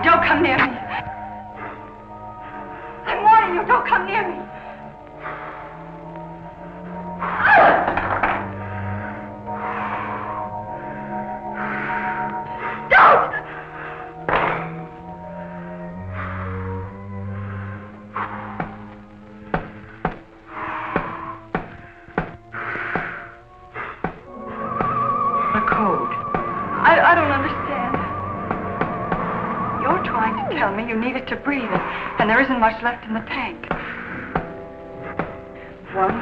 Don't come near me. I'm warning you, don't come near me. Don't! The code. I don't understand. You're trying to tell me you need it to breathe, and there isn't much left in the tank. 1,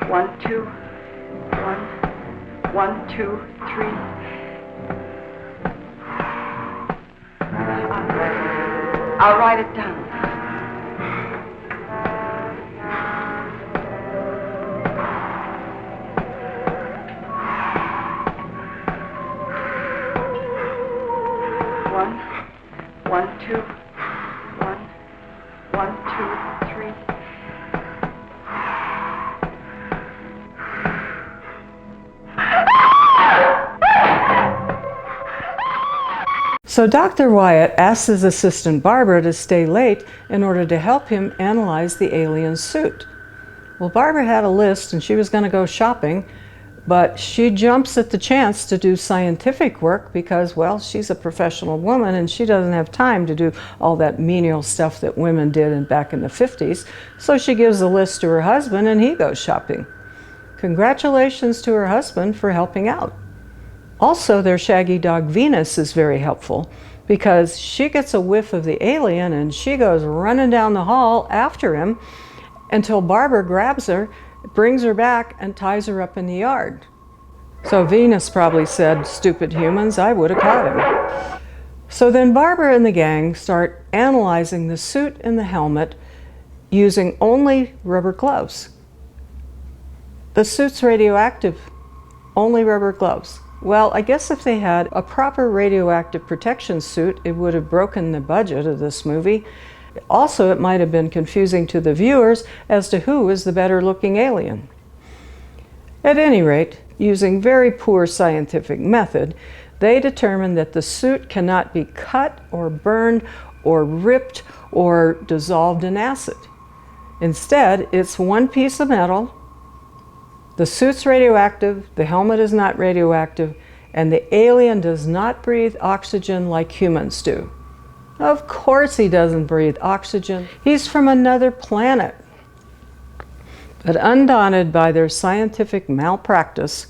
1, 2, 1, 1, 2, 3. I'll write it down. One, two, 1, 1, 2, 3. So Dr. Wyatt asks his assistant Barbara to stay late in order to help him analyze the alien suit. Well, Barbara had a list and she was going to go shopping, but she jumps at the chance to do scientific work because, well, she's a professional woman and she doesn't have time to do all that menial stuff that women did back in the 50s. So she gives the list to her husband and he goes shopping. Congratulations to her husband for helping out. Also, their shaggy dog Venus is very helpful because she gets a whiff of the alien and she goes running down the hall after him until Barbara grabs her, brings her back, and ties her up in the yard. So Venus probably said, "Stupid humans, I would have caught him." So then Barbara and the gang start analyzing the suit and the helmet using only rubber gloves. The suit's radioactive, only rubber gloves. Well, I guess if they had a proper radioactive protection suit, it would have broken the budget of this movie. Also, it might have been confusing to the viewers as to who is the better looking alien. At any rate, using very poor scientific method, they determined that the suit cannot be cut or burned or ripped or dissolved in acid. Instead, it's one piece of metal. The suit's radioactive, the helmet is not radioactive, and the alien does not breathe oxygen like humans do. Of course he doesn't breathe oxygen. He's from another planet. But undaunted by their scientific malpractice,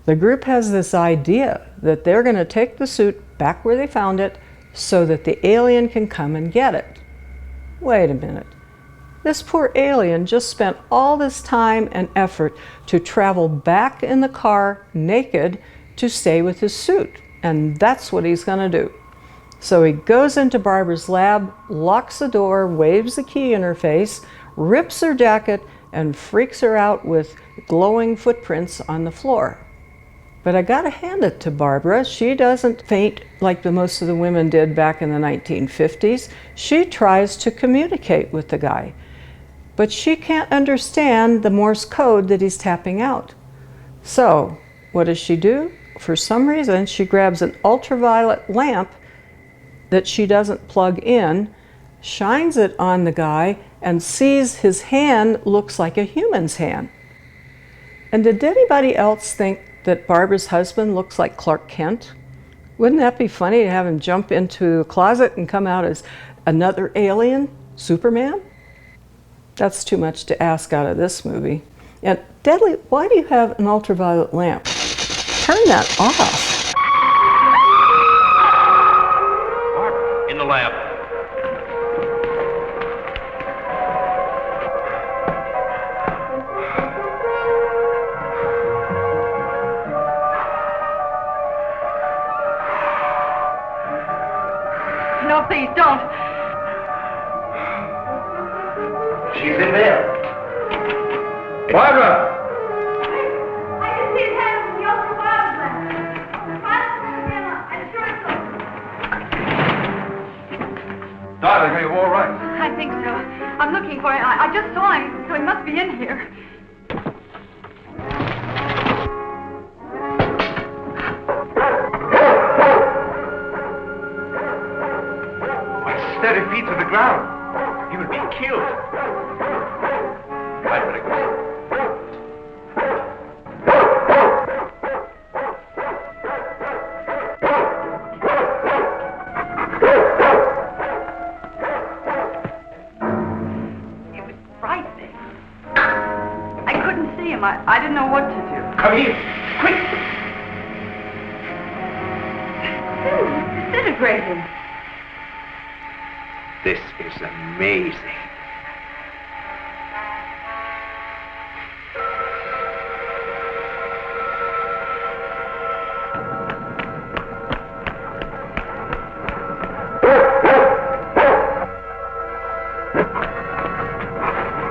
the group has this idea that they're going to take the suit back where they found it so that the alien can come and get it. Wait a minute. This poor alien just spent all this time and effort to travel back in the car naked to stay with his suit, and that's what he's going to do. So he goes into Barbara's lab, locks the door, waves the key in her face, rips her jacket, and freaks her out with glowing footprints on the floor. But I gotta hand it to Barbara. She doesn't faint like most of the women did back in the 1950s. She tries to communicate with the guy. But she can't understand the Morse code that he's tapping out. So, what does she do? For some reason, she grabs an ultraviolet lamp that she doesn't plug in, shines it on the guy, and sees his hand looks like a human's hand. And did anybody else think that Barbara's husband looks like Clark Kent? Wouldn't that be funny to have him jump into a closet and come out as another alien, Superman? That's too much to ask out of this movie. And Deadly, why do you have an ultraviolet lamp? Turn that off. In the lab. No, please don't. She's in there. Barbara! I can see his head from the ultraviolet lamp. I'm sure it's so. Darling, are you all right? I think so. I'm looking for him. I just saw him, so he must be in here. Steady feet to the ground. He would be killed. I'd better go. It was frightening. I couldn't see him. I didn't know what to do. Come here, quick! Disintegrating. This is amazing.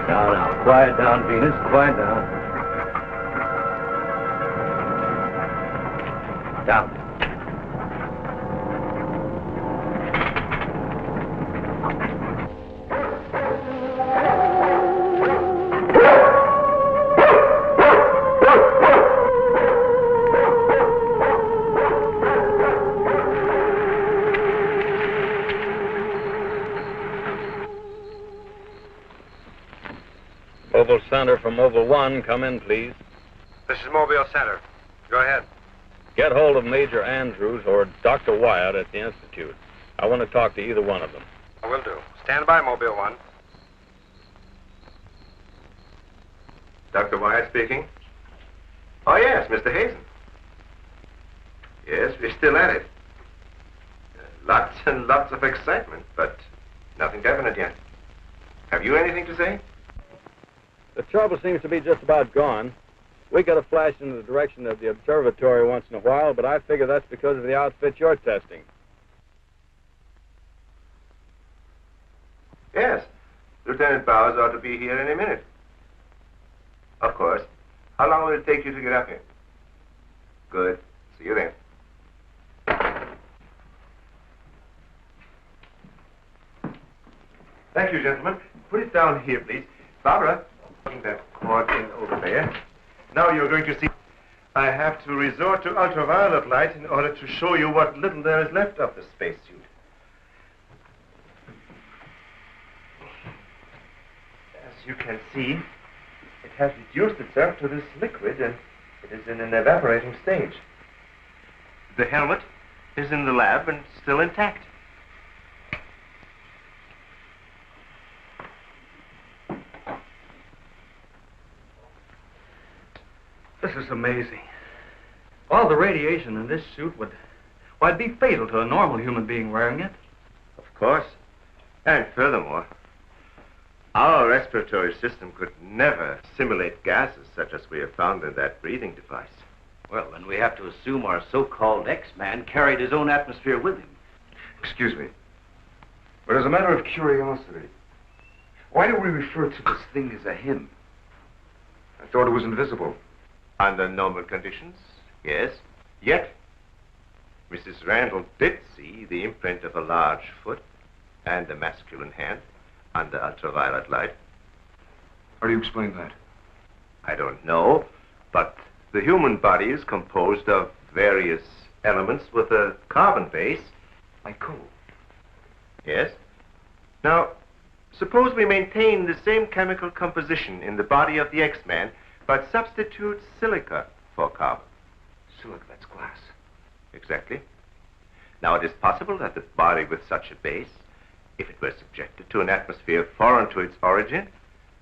Now, quiet down, Venus, quiet down. Down. Mobile Center from Mobile 1, come in, please. This is Mobile Center. Go ahead. Get hold of Major Andrews or Dr. Wyatt at the Institute. I want to talk to either one of them. I will do. Stand by, Mobile 1. Dr. Wyatt speaking. Oh, yes, Mr. Hazen. Yes, we're still at it. Lots and lots of excitement, but nothing definite yet. Have you anything to say? The trouble seems to be just about gone. We get a flash in the direction of the observatory once in a while, but I figure that's because of the outfit you're testing. Yes. Lieutenant Bowers ought to be here any minute. Of course. How long will it take you to get up here? Good. See you then. Thank you, gentlemen. Put it down here, please. Barbara, bring that cord in over there. Now you're going to see. I have to resort to ultraviolet light in order to show you what little there is left of the spacesuit. As you can see, it has reduced itself to this liquid, and it is in an evaporating stage. The helmet is in the lab and still intact. This is amazing. All the radiation in this suit would, well, it'd be fatal to a normal human being wearing it. Of course. And furthermore, our respiratory system could never simulate gases such as we have found in that breathing device. Well, then we have to assume our so-called X-Man carried his own atmosphere with him. Excuse me, but as a matter of curiosity, why do we refer to this thing as a him? I thought it was invisible. Under normal conditions, yes. Yet, Mrs. Randall did see the imprint of a large foot and a masculine hand under ultraviolet light. How do you explain that? I don't know, but the human body is composed of various elements with a carbon base. Like coal? Yes. Now, suppose we maintain the same chemical composition in the body of the X-Man, but substitute silica for carbon. Silica, that's glass. Exactly. Now, it is possible that the body with such a base, if it were subjected to an atmosphere foreign to its origin,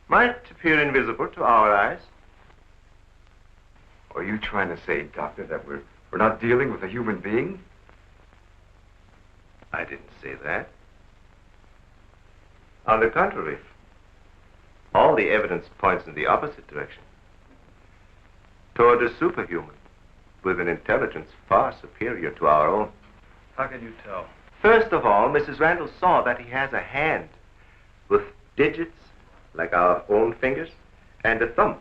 might appear invisible to our eyes. Are you trying to say, Doctor, that we're not dealing with a human being? I didn't say that. On the contrary, all the evidence points in the opposite direction. Toward a superhuman with an intelligence far superior to our own. How can you tell? First of all, Mrs. Randall saw that he has a hand with digits like our own fingers and a thumb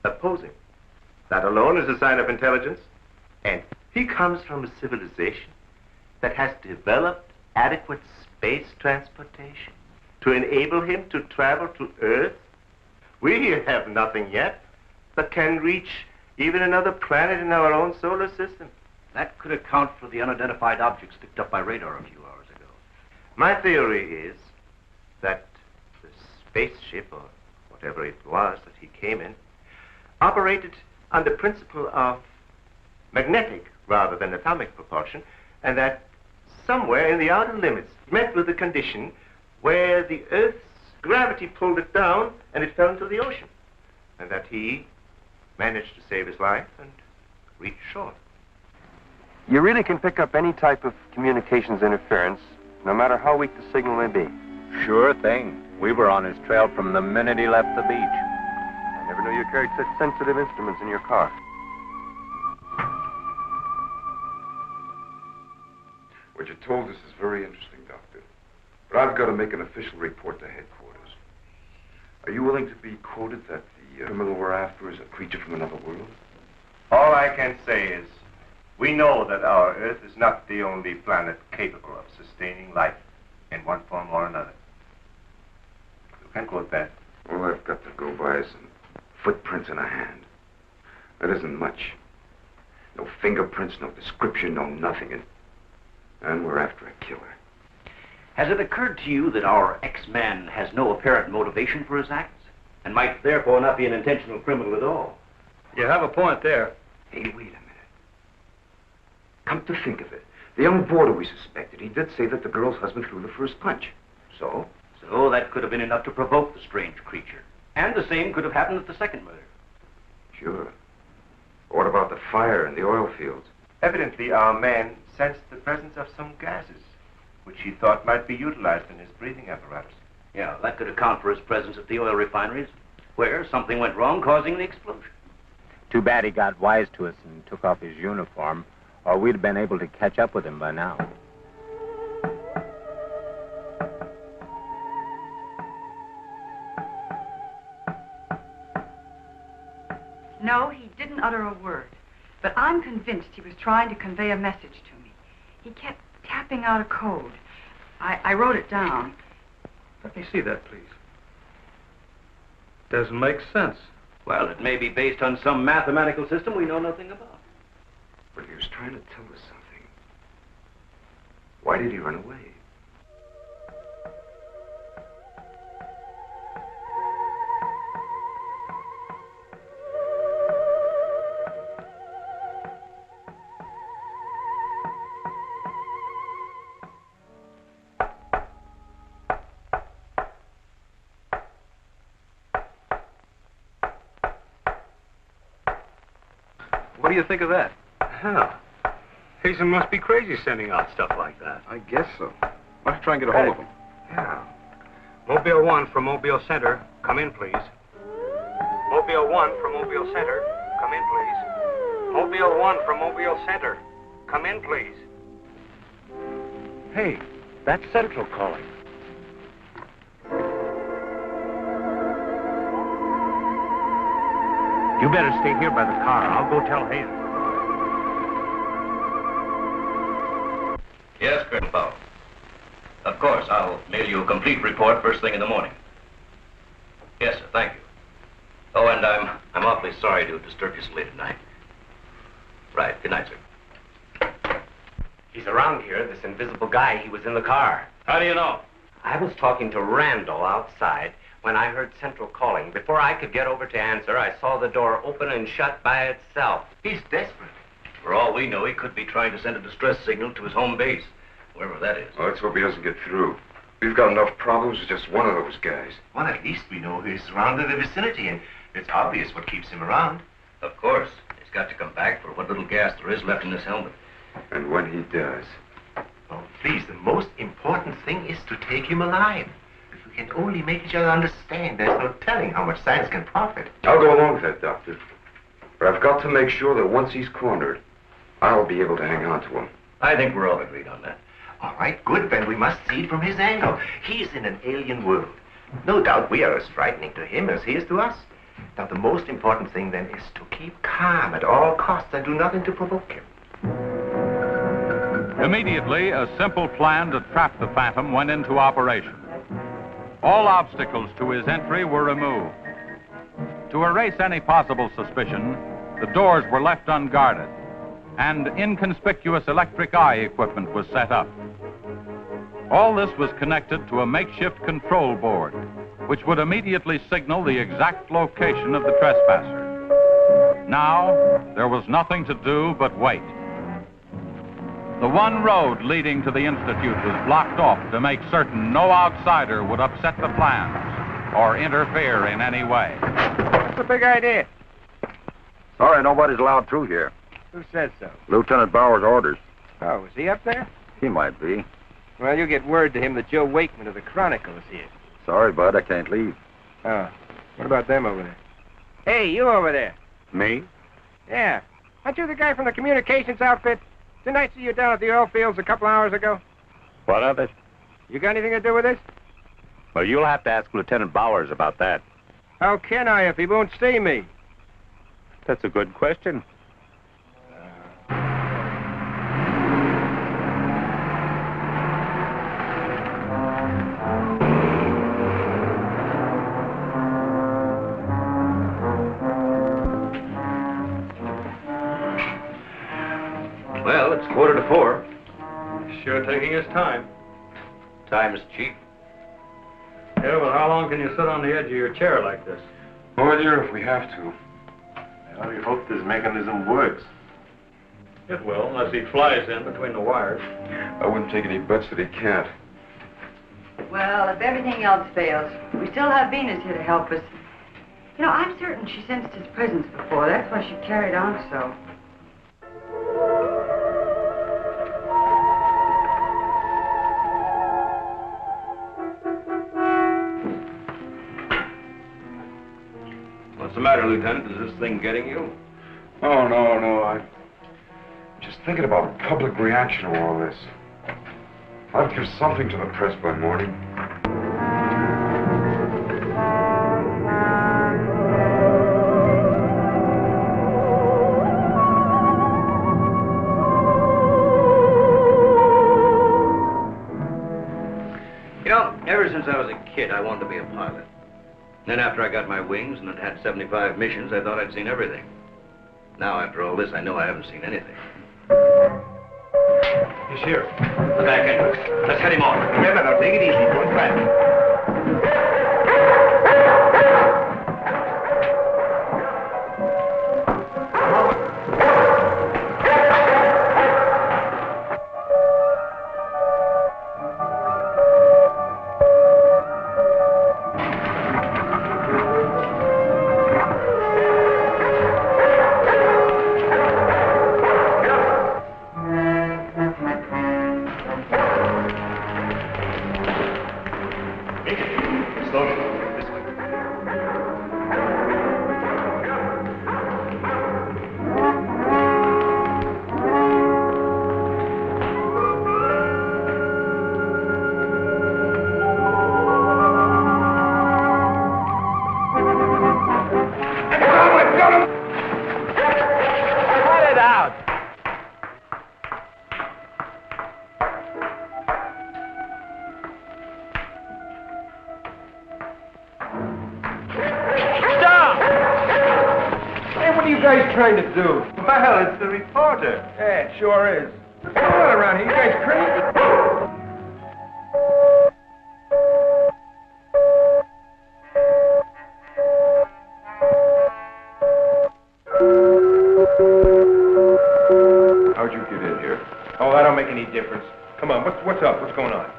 opposing. That alone is a sign of intelligence. And he comes from a civilization that has developed adequate space transportation to enable him to travel to Earth. We have nothing yet that can reach even another planet in our own solar system. That could account for the unidentified objects picked up by radar a few hours ago. My theory is that the spaceship, or whatever it was that he came in, operated on the principle of magnetic rather than atomic propulsion, and that somewhere in the outer limits met with a condition where the Earth's gravity pulled it down and it fell into the ocean, and that he managed to save his life and reach shore. You really can pick up any type of communications interference, no matter how weak the signal may be. Sure thing. We were on his trail from the minute he left the beach. I never knew you carried such sensitive instruments in your car. What you told us is very interesting, Doctor. But I've got to make an official report to headquarters. Are you willing to be quoted that the criminal we're after is a creature from another world? All I can say is, we know that our Earth is not the only planet capable of sustaining life in one form or another. You can quote that. All I've got to go by is some footprints in a hand. That isn't much. No fingerprints, no description, no nothing. And we're after a killer. Has it occurred to you that our X-Man has no apparent motivation for his acts? and might therefore not be an intentional criminal at all. You have a point there. Hey, wait a minute. Come to think of it, the young boarder we suspected, he did say that the girl's husband threw the first punch. So? So that could have been enough to provoke the strange creature. And the same could have happened at the second murder. Sure. What about the fire in the oil fields? Evidently, our man sensed the presence of some gases, which he thought might be utilized in his breathing apparatus. Yeah, that could account for his presence at the oil refineries, where something went wrong, causing the explosion. Too bad he got wise to us and took off his uniform, or we'd have been able to catch up with him by now. No, he didn't utter a word. But I'm convinced he was trying to convey a message to me. He kept tapping out a code. I wrote it down. Let me see that, please. Doesn't make sense. Well, it may be based on some mathematical system we know nothing about. But he was trying to tell us something. Why did he run away? What do you think of that? Hell, Hazen must be crazy sending out stuff like that. I guess so. Why don't you try and get a hold of him? Yeah. Mobile 1 from Mobile Center. Come in, please. Mobile 1 from Mobile Center. Come in, please. Mobile 1 from Mobile Center. Come in, please. Hey, that's Central calling. You better stay here by the car. I'll go tell Hazen. Yes, Colonel Powell. Of course, I'll mail you a complete report first thing in the morning. Yes, sir, thank you. Oh, and I'm awfully sorry to disturb you so late at night. Right, good night, sir. He's around here, this invisible guy. He was in the car. How do you know? I was talking to Randall outside when I heard Central calling. Before I could get over to answer, I saw the door open and shut by itself. He's desperate. For all we know, he could be trying to send a distress signal to his home base, wherever that is. Well, let's hope he doesn't get through. We've got enough problems with just one of those guys. Well, at least we know he's around in the vicinity, and it's obvious what keeps him around. Of course. He's got to come back for what little gas there is left in his helmet. And when he does... Oh, please, the most important thing is to take him alive. If we can only make each other understand, there's no telling how much science can profit. I'll go along with that, Doctor. But I've got to make sure that once he's cornered, I'll be able to hang on to him. I think we're all agreed on that. All right, good. Then we must see it from his angle. He's in an alien world. No doubt we are as frightening to him as he is to us. Now, the most important thing, then, is to keep calm at all costs and do nothing to provoke him. Immediately, a simple plan to trap the Phantom went into operation. All obstacles to his entry were removed. To erase any possible suspicion, the doors were left unguarded, and inconspicuous electric eye equipment was set up. All this was connected to a makeshift control board, which would immediately signal the exact location of the trespasser. Now, there was nothing to do but wait. The one road leading to the Institute was blocked off to make certain no outsider would upset the plans or interfere in any way. What's the big idea? Sorry, nobody's allowed through here. Who says so? Lieutenant Bauer's orders. Oh, is he up there? He might be. Well, you get word to him that Joe Wakeman of the Chronicle is here. Sorry, bud, I can't leave. Oh, what about them over there? Hey, you over there. Me? Yeah. Aren't you the guy from the communications outfit? Didn't I see you down at the oil fields a couple hours ago? What of it? You got anything to do with this? Well, you'll have to ask Lieutenant Bowers about that. How can I if he won't see me? That's a good question. Well, it's 3:45. Sure taking his time. Time's cheap. Yeah, well, how long can you sit on the edge of your chair like this? Oh, dear, if we have to. Well, we hope this mechanism works. It will, unless he flies in between the wires. I wouldn't take any bets that he can't. Well, if everything else fails, we still have Venus here to help us. You know, I'm certain she sensed his presence before. That's why she carried on so. What's the matter, Lieutenant? Is this thing getting you? Oh, no. I'm just thinking about public reaction to all this. I'd give something to the press by morning. You know, ever since I was a kid, I wanted to be a pilot. Then after I got my wings and had 75 missions, I thought I'd seen everything. Now, after all this, I know I haven't seen anything. He's here. The back entrance. Let's head him off. Remember, now, take it easy. Don't crash. Trying to do? Well, it's the reporter. Yeah, it sure is. What's going on around here? You guys crazy? How'd you get in here? Oh, that don't make any difference. Come on, what's up? What's going on?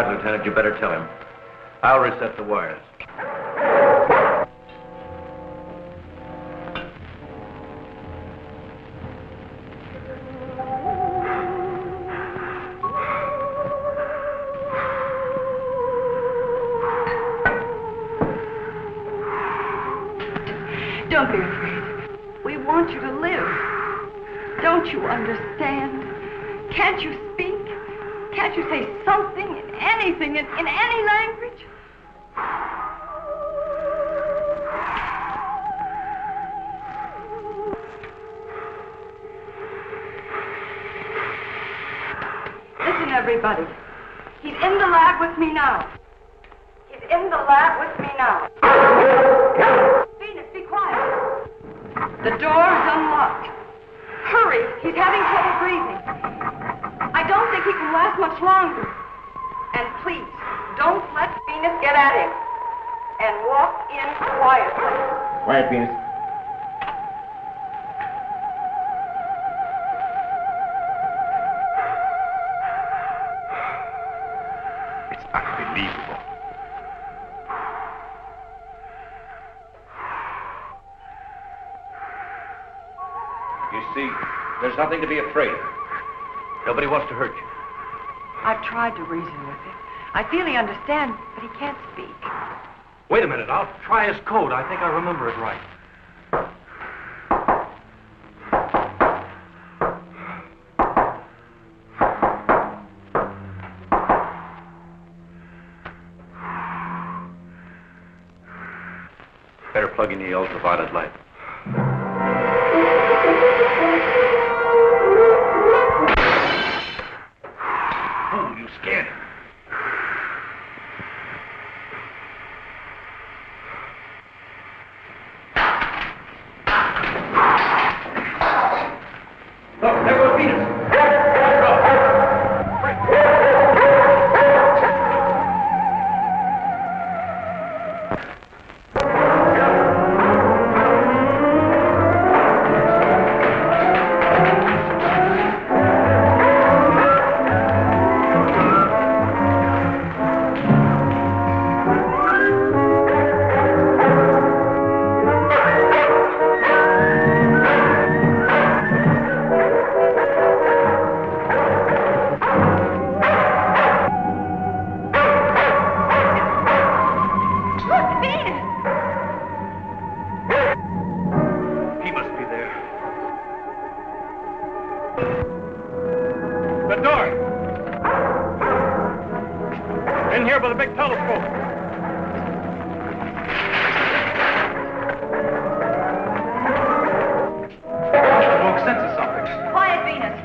Lieutenant, you better tell him. I'll reset the wires. Don't be afraid. We want you to live. Don't you understand? Can't you speak? Can't you say something, anything, in any language? Listen, everybody. He's in the lab with me now. He's in the lab with me now. Venus, be quiet. The door is unlocked. Hurry, he's having trouble breathing. I don't think he can last much longer. And please, don't let Venus get at him. And walk in quietly. Quiet, Venus. It's unbelievable. You see, there's nothing to be afraid of. Nobody wants to hurt you. I've tried to reason with him. I feel he understands, but he can't speak. Wait a minute, I'll try his code. I think I remember it right. Better plug in the ultraviolet light. Oh, you scared him. big telescope. The wrong sense of something. Quiet, Venus.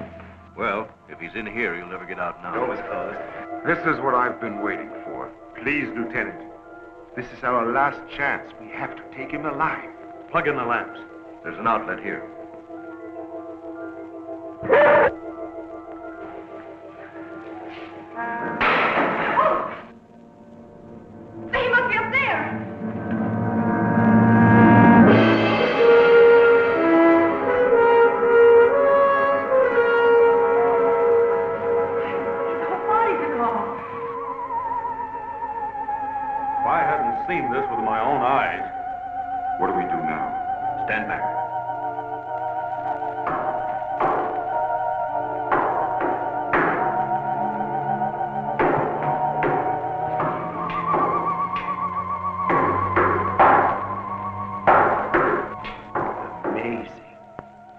Well, if he's in here, he'll never get out now. No, Miss Cause. This is what I've been waiting for. Please, Lieutenant. This is our last chance. We have to take him alive. Plug in the lamps. There's an outlet here. He must be up there. His whole body's gone. If I hadn't seen this with my own eyes. What do we do now? Stand back.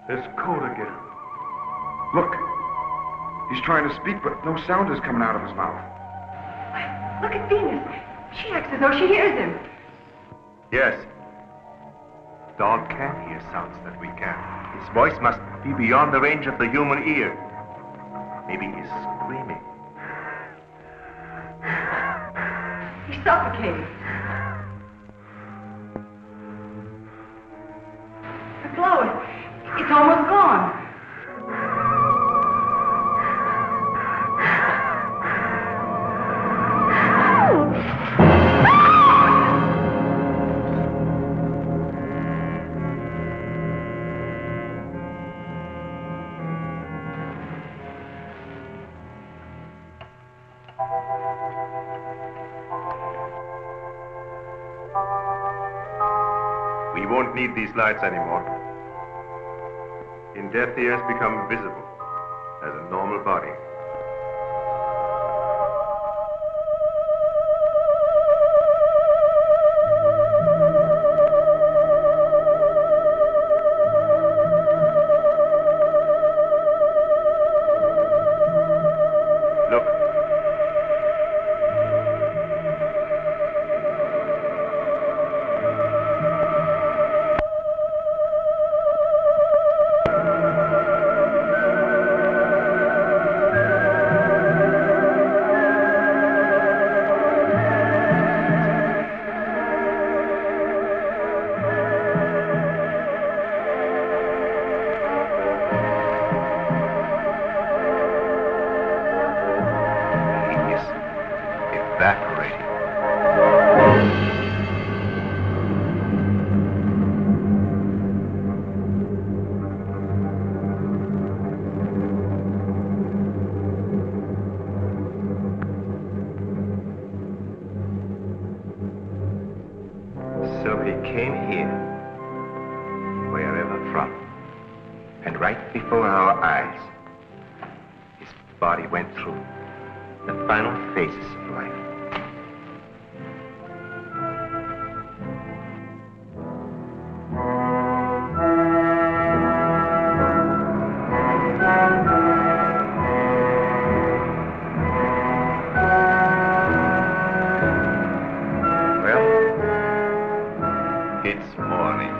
This code again. Look. He's trying to speak, but no sound is coming out of his mouth. Look at Venus. She acts as though she hears him. Yes. Dog can hear sounds that we can. His voice must be beyond the range of the human ear. Maybe he's screaming. He's suffocating. The glow, it's almost gone. We won't need these lights anymore. In death, he has become visible as a normal body. Look. So he came here, wherever from, and right before our eyes, his body went through the final phases of life. It's morning.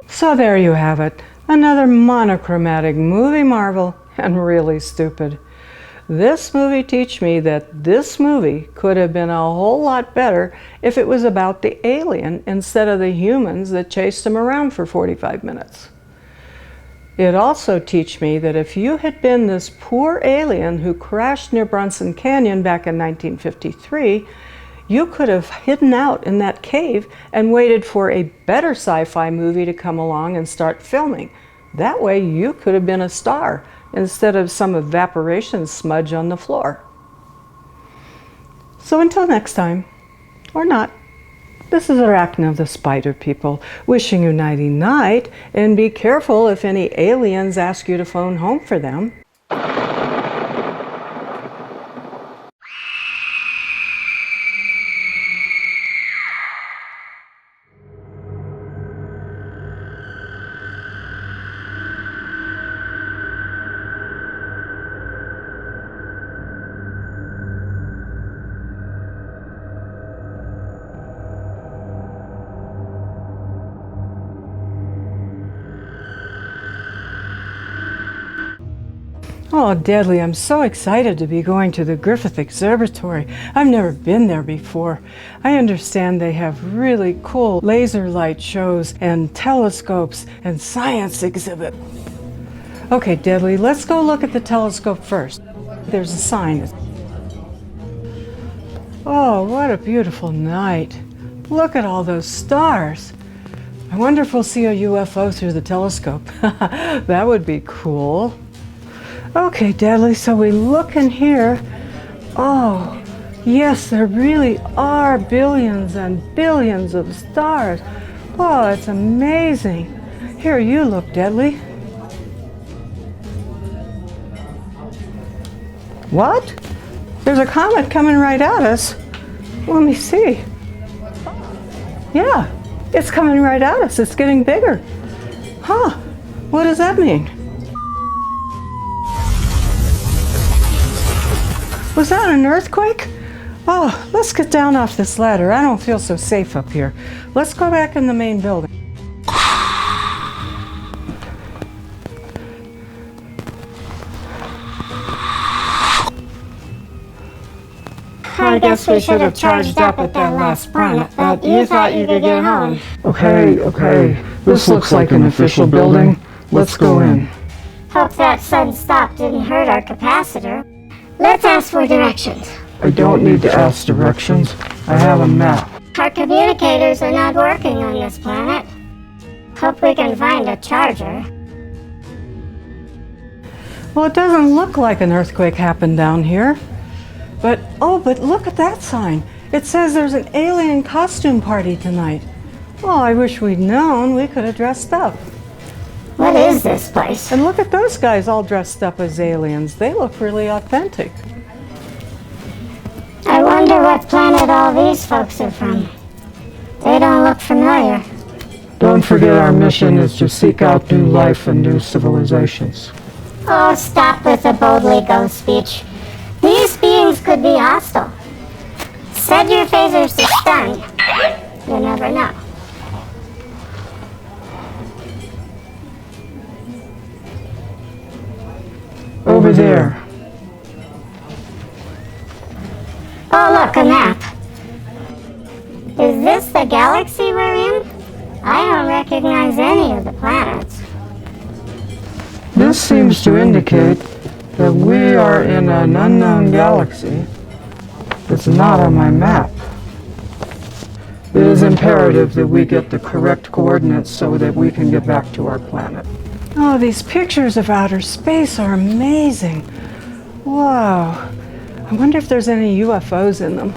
So there you have it, another monochromatic movie marvel, and really stupid. This movie teach me that this movie could have been a whole lot better if it was about the alien instead of the humans that chased him around for 45 minutes. It also teach me that if you had been this poor alien who crashed near Bronson Canyon back in 1953, you could have hidden out in that cave and waited for a better sci-fi movie to come along and start filming. That way you could have been a star instead of some evaporation smudge on the floor. So until next time, or not, this is Arachna of the Spider People, wishing you nighty night, and be careful if any aliens ask you to phone home for them. Oh, Deadly, I'm so excited to be going to the Griffith Observatory. I've never been there before. I understand they have really cool laser light shows and telescopes and science exhibit. Okay, Deadly, let's go look at the telescope first. There's a sign. Oh, what a beautiful night. Look at all those stars. I wonder if we'll see a UFO through the telescope. That would be cool. Okay, Deadly, so we look in here. Oh, yes, there really are billions and billions of stars. Oh, it's amazing. Here, you look, Deadly. What? There's a comet coming right at us. Let me see. Yeah, it's coming right at us. It's getting bigger. Huh, what does that mean? Was that an earthquake? Oh, let's get down off this ladder. I don't feel so safe up here. Let's go back in the main building. I guess we should have charged up at that last planet, but you thought you could get home. Okay. This looks like an official building. Let's go in. Hope that sudden stop didn't hurt our capacitor. Let's ask for directions. I don't need to ask directions. I have a map. Our communicators are not working on this planet. Hope we can find a charger. Well, it doesn't look like an earthquake happened down here. But look at that sign. It says there's an alien costume party tonight. Oh, I wish we'd known. We could have dressed up. What is this place? And look at those guys all dressed up as aliens. They look really authentic. I wonder what planet all these folks are from. They don't look familiar. Don't forget our mission is to seek out new life and new civilizations. Oh, stop with the boldly go speech. These beings could be hostile. Set your phasers to stun. You never know. Over there. Oh, look, a map. Is this the galaxy we're in? I don't recognize any of the planets. This seems to indicate that we are in an unknown galaxy. It's not on my map. It is imperative that we get the correct coordinates so that we can get back to our planet. Oh, these pictures of outer space are amazing. Wow. I wonder if there's any UFOs in them.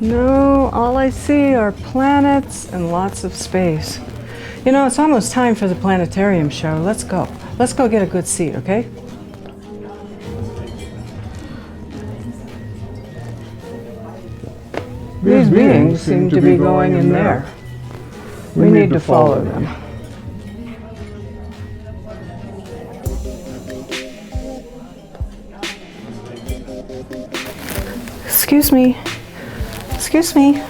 No, all I see are planets and lots of space. You know, it's almost time for the planetarium show. Let's go. Let's go get a good seat, okay? These beings seem to be going in there. We need to follow them. Excuse me. Excuse me.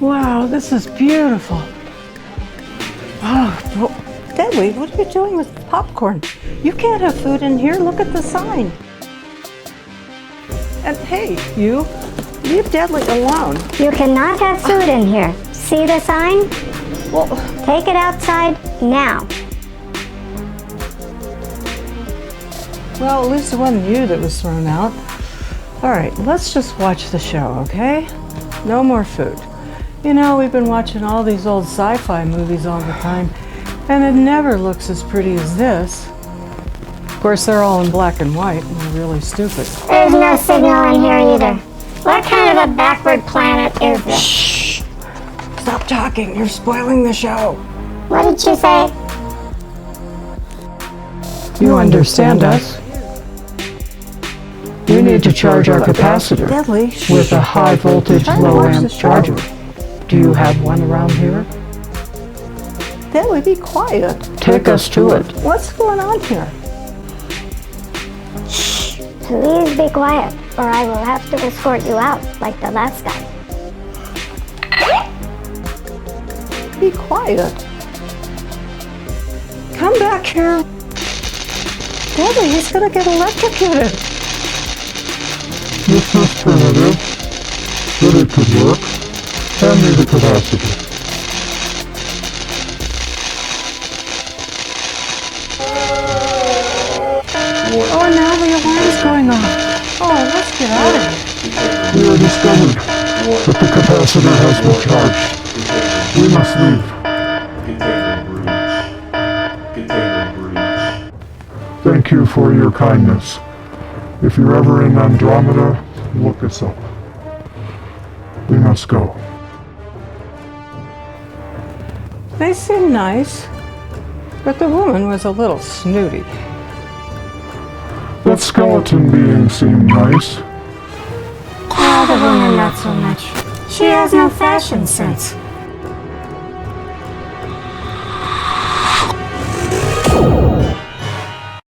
Wow, this is beautiful. Oh, Deadly, what are you doing with popcorn? You can't have food in here. Look at the sign. And hey, you, leave Deadly alone. You cannot have food in here. See the sign? Well, take it outside now. Well, at least it wasn't you that was thrown out. All right, let's just watch the show, okay? No more food. You know, we've been watching all these old sci-fi movies all the time, and it never looks as pretty as this. Of course, they're all in black and white, and they're really stupid. There's no signal in here either. What kind of a backward planet is this? Shh! Stop talking, you're spoiling the show. What did you say? You understand us. We need to charge our capacitor Deadly. with a high voltage low amp charger. Do you have one around here? Deadly, be quiet. Take us to it. What's going on here? Shh! Please be quiet, or I will have to escort you out like the last guy. Be quiet. Come back here. Deadly, he's gonna get electrocuted. This is primitive, but it could work. Hand me the capacitor. Oh, now the alarm's going off. Oh, let's get out of here. We are discovered that the capacitor has been charged. We must leave. Thank you for your kindness. If you're ever in Andromeda, look us up. We must go. They seem nice, but the woman was a little snooty. That skeleton being seemed nice. Oh, the woman not so much. She has no fashion sense.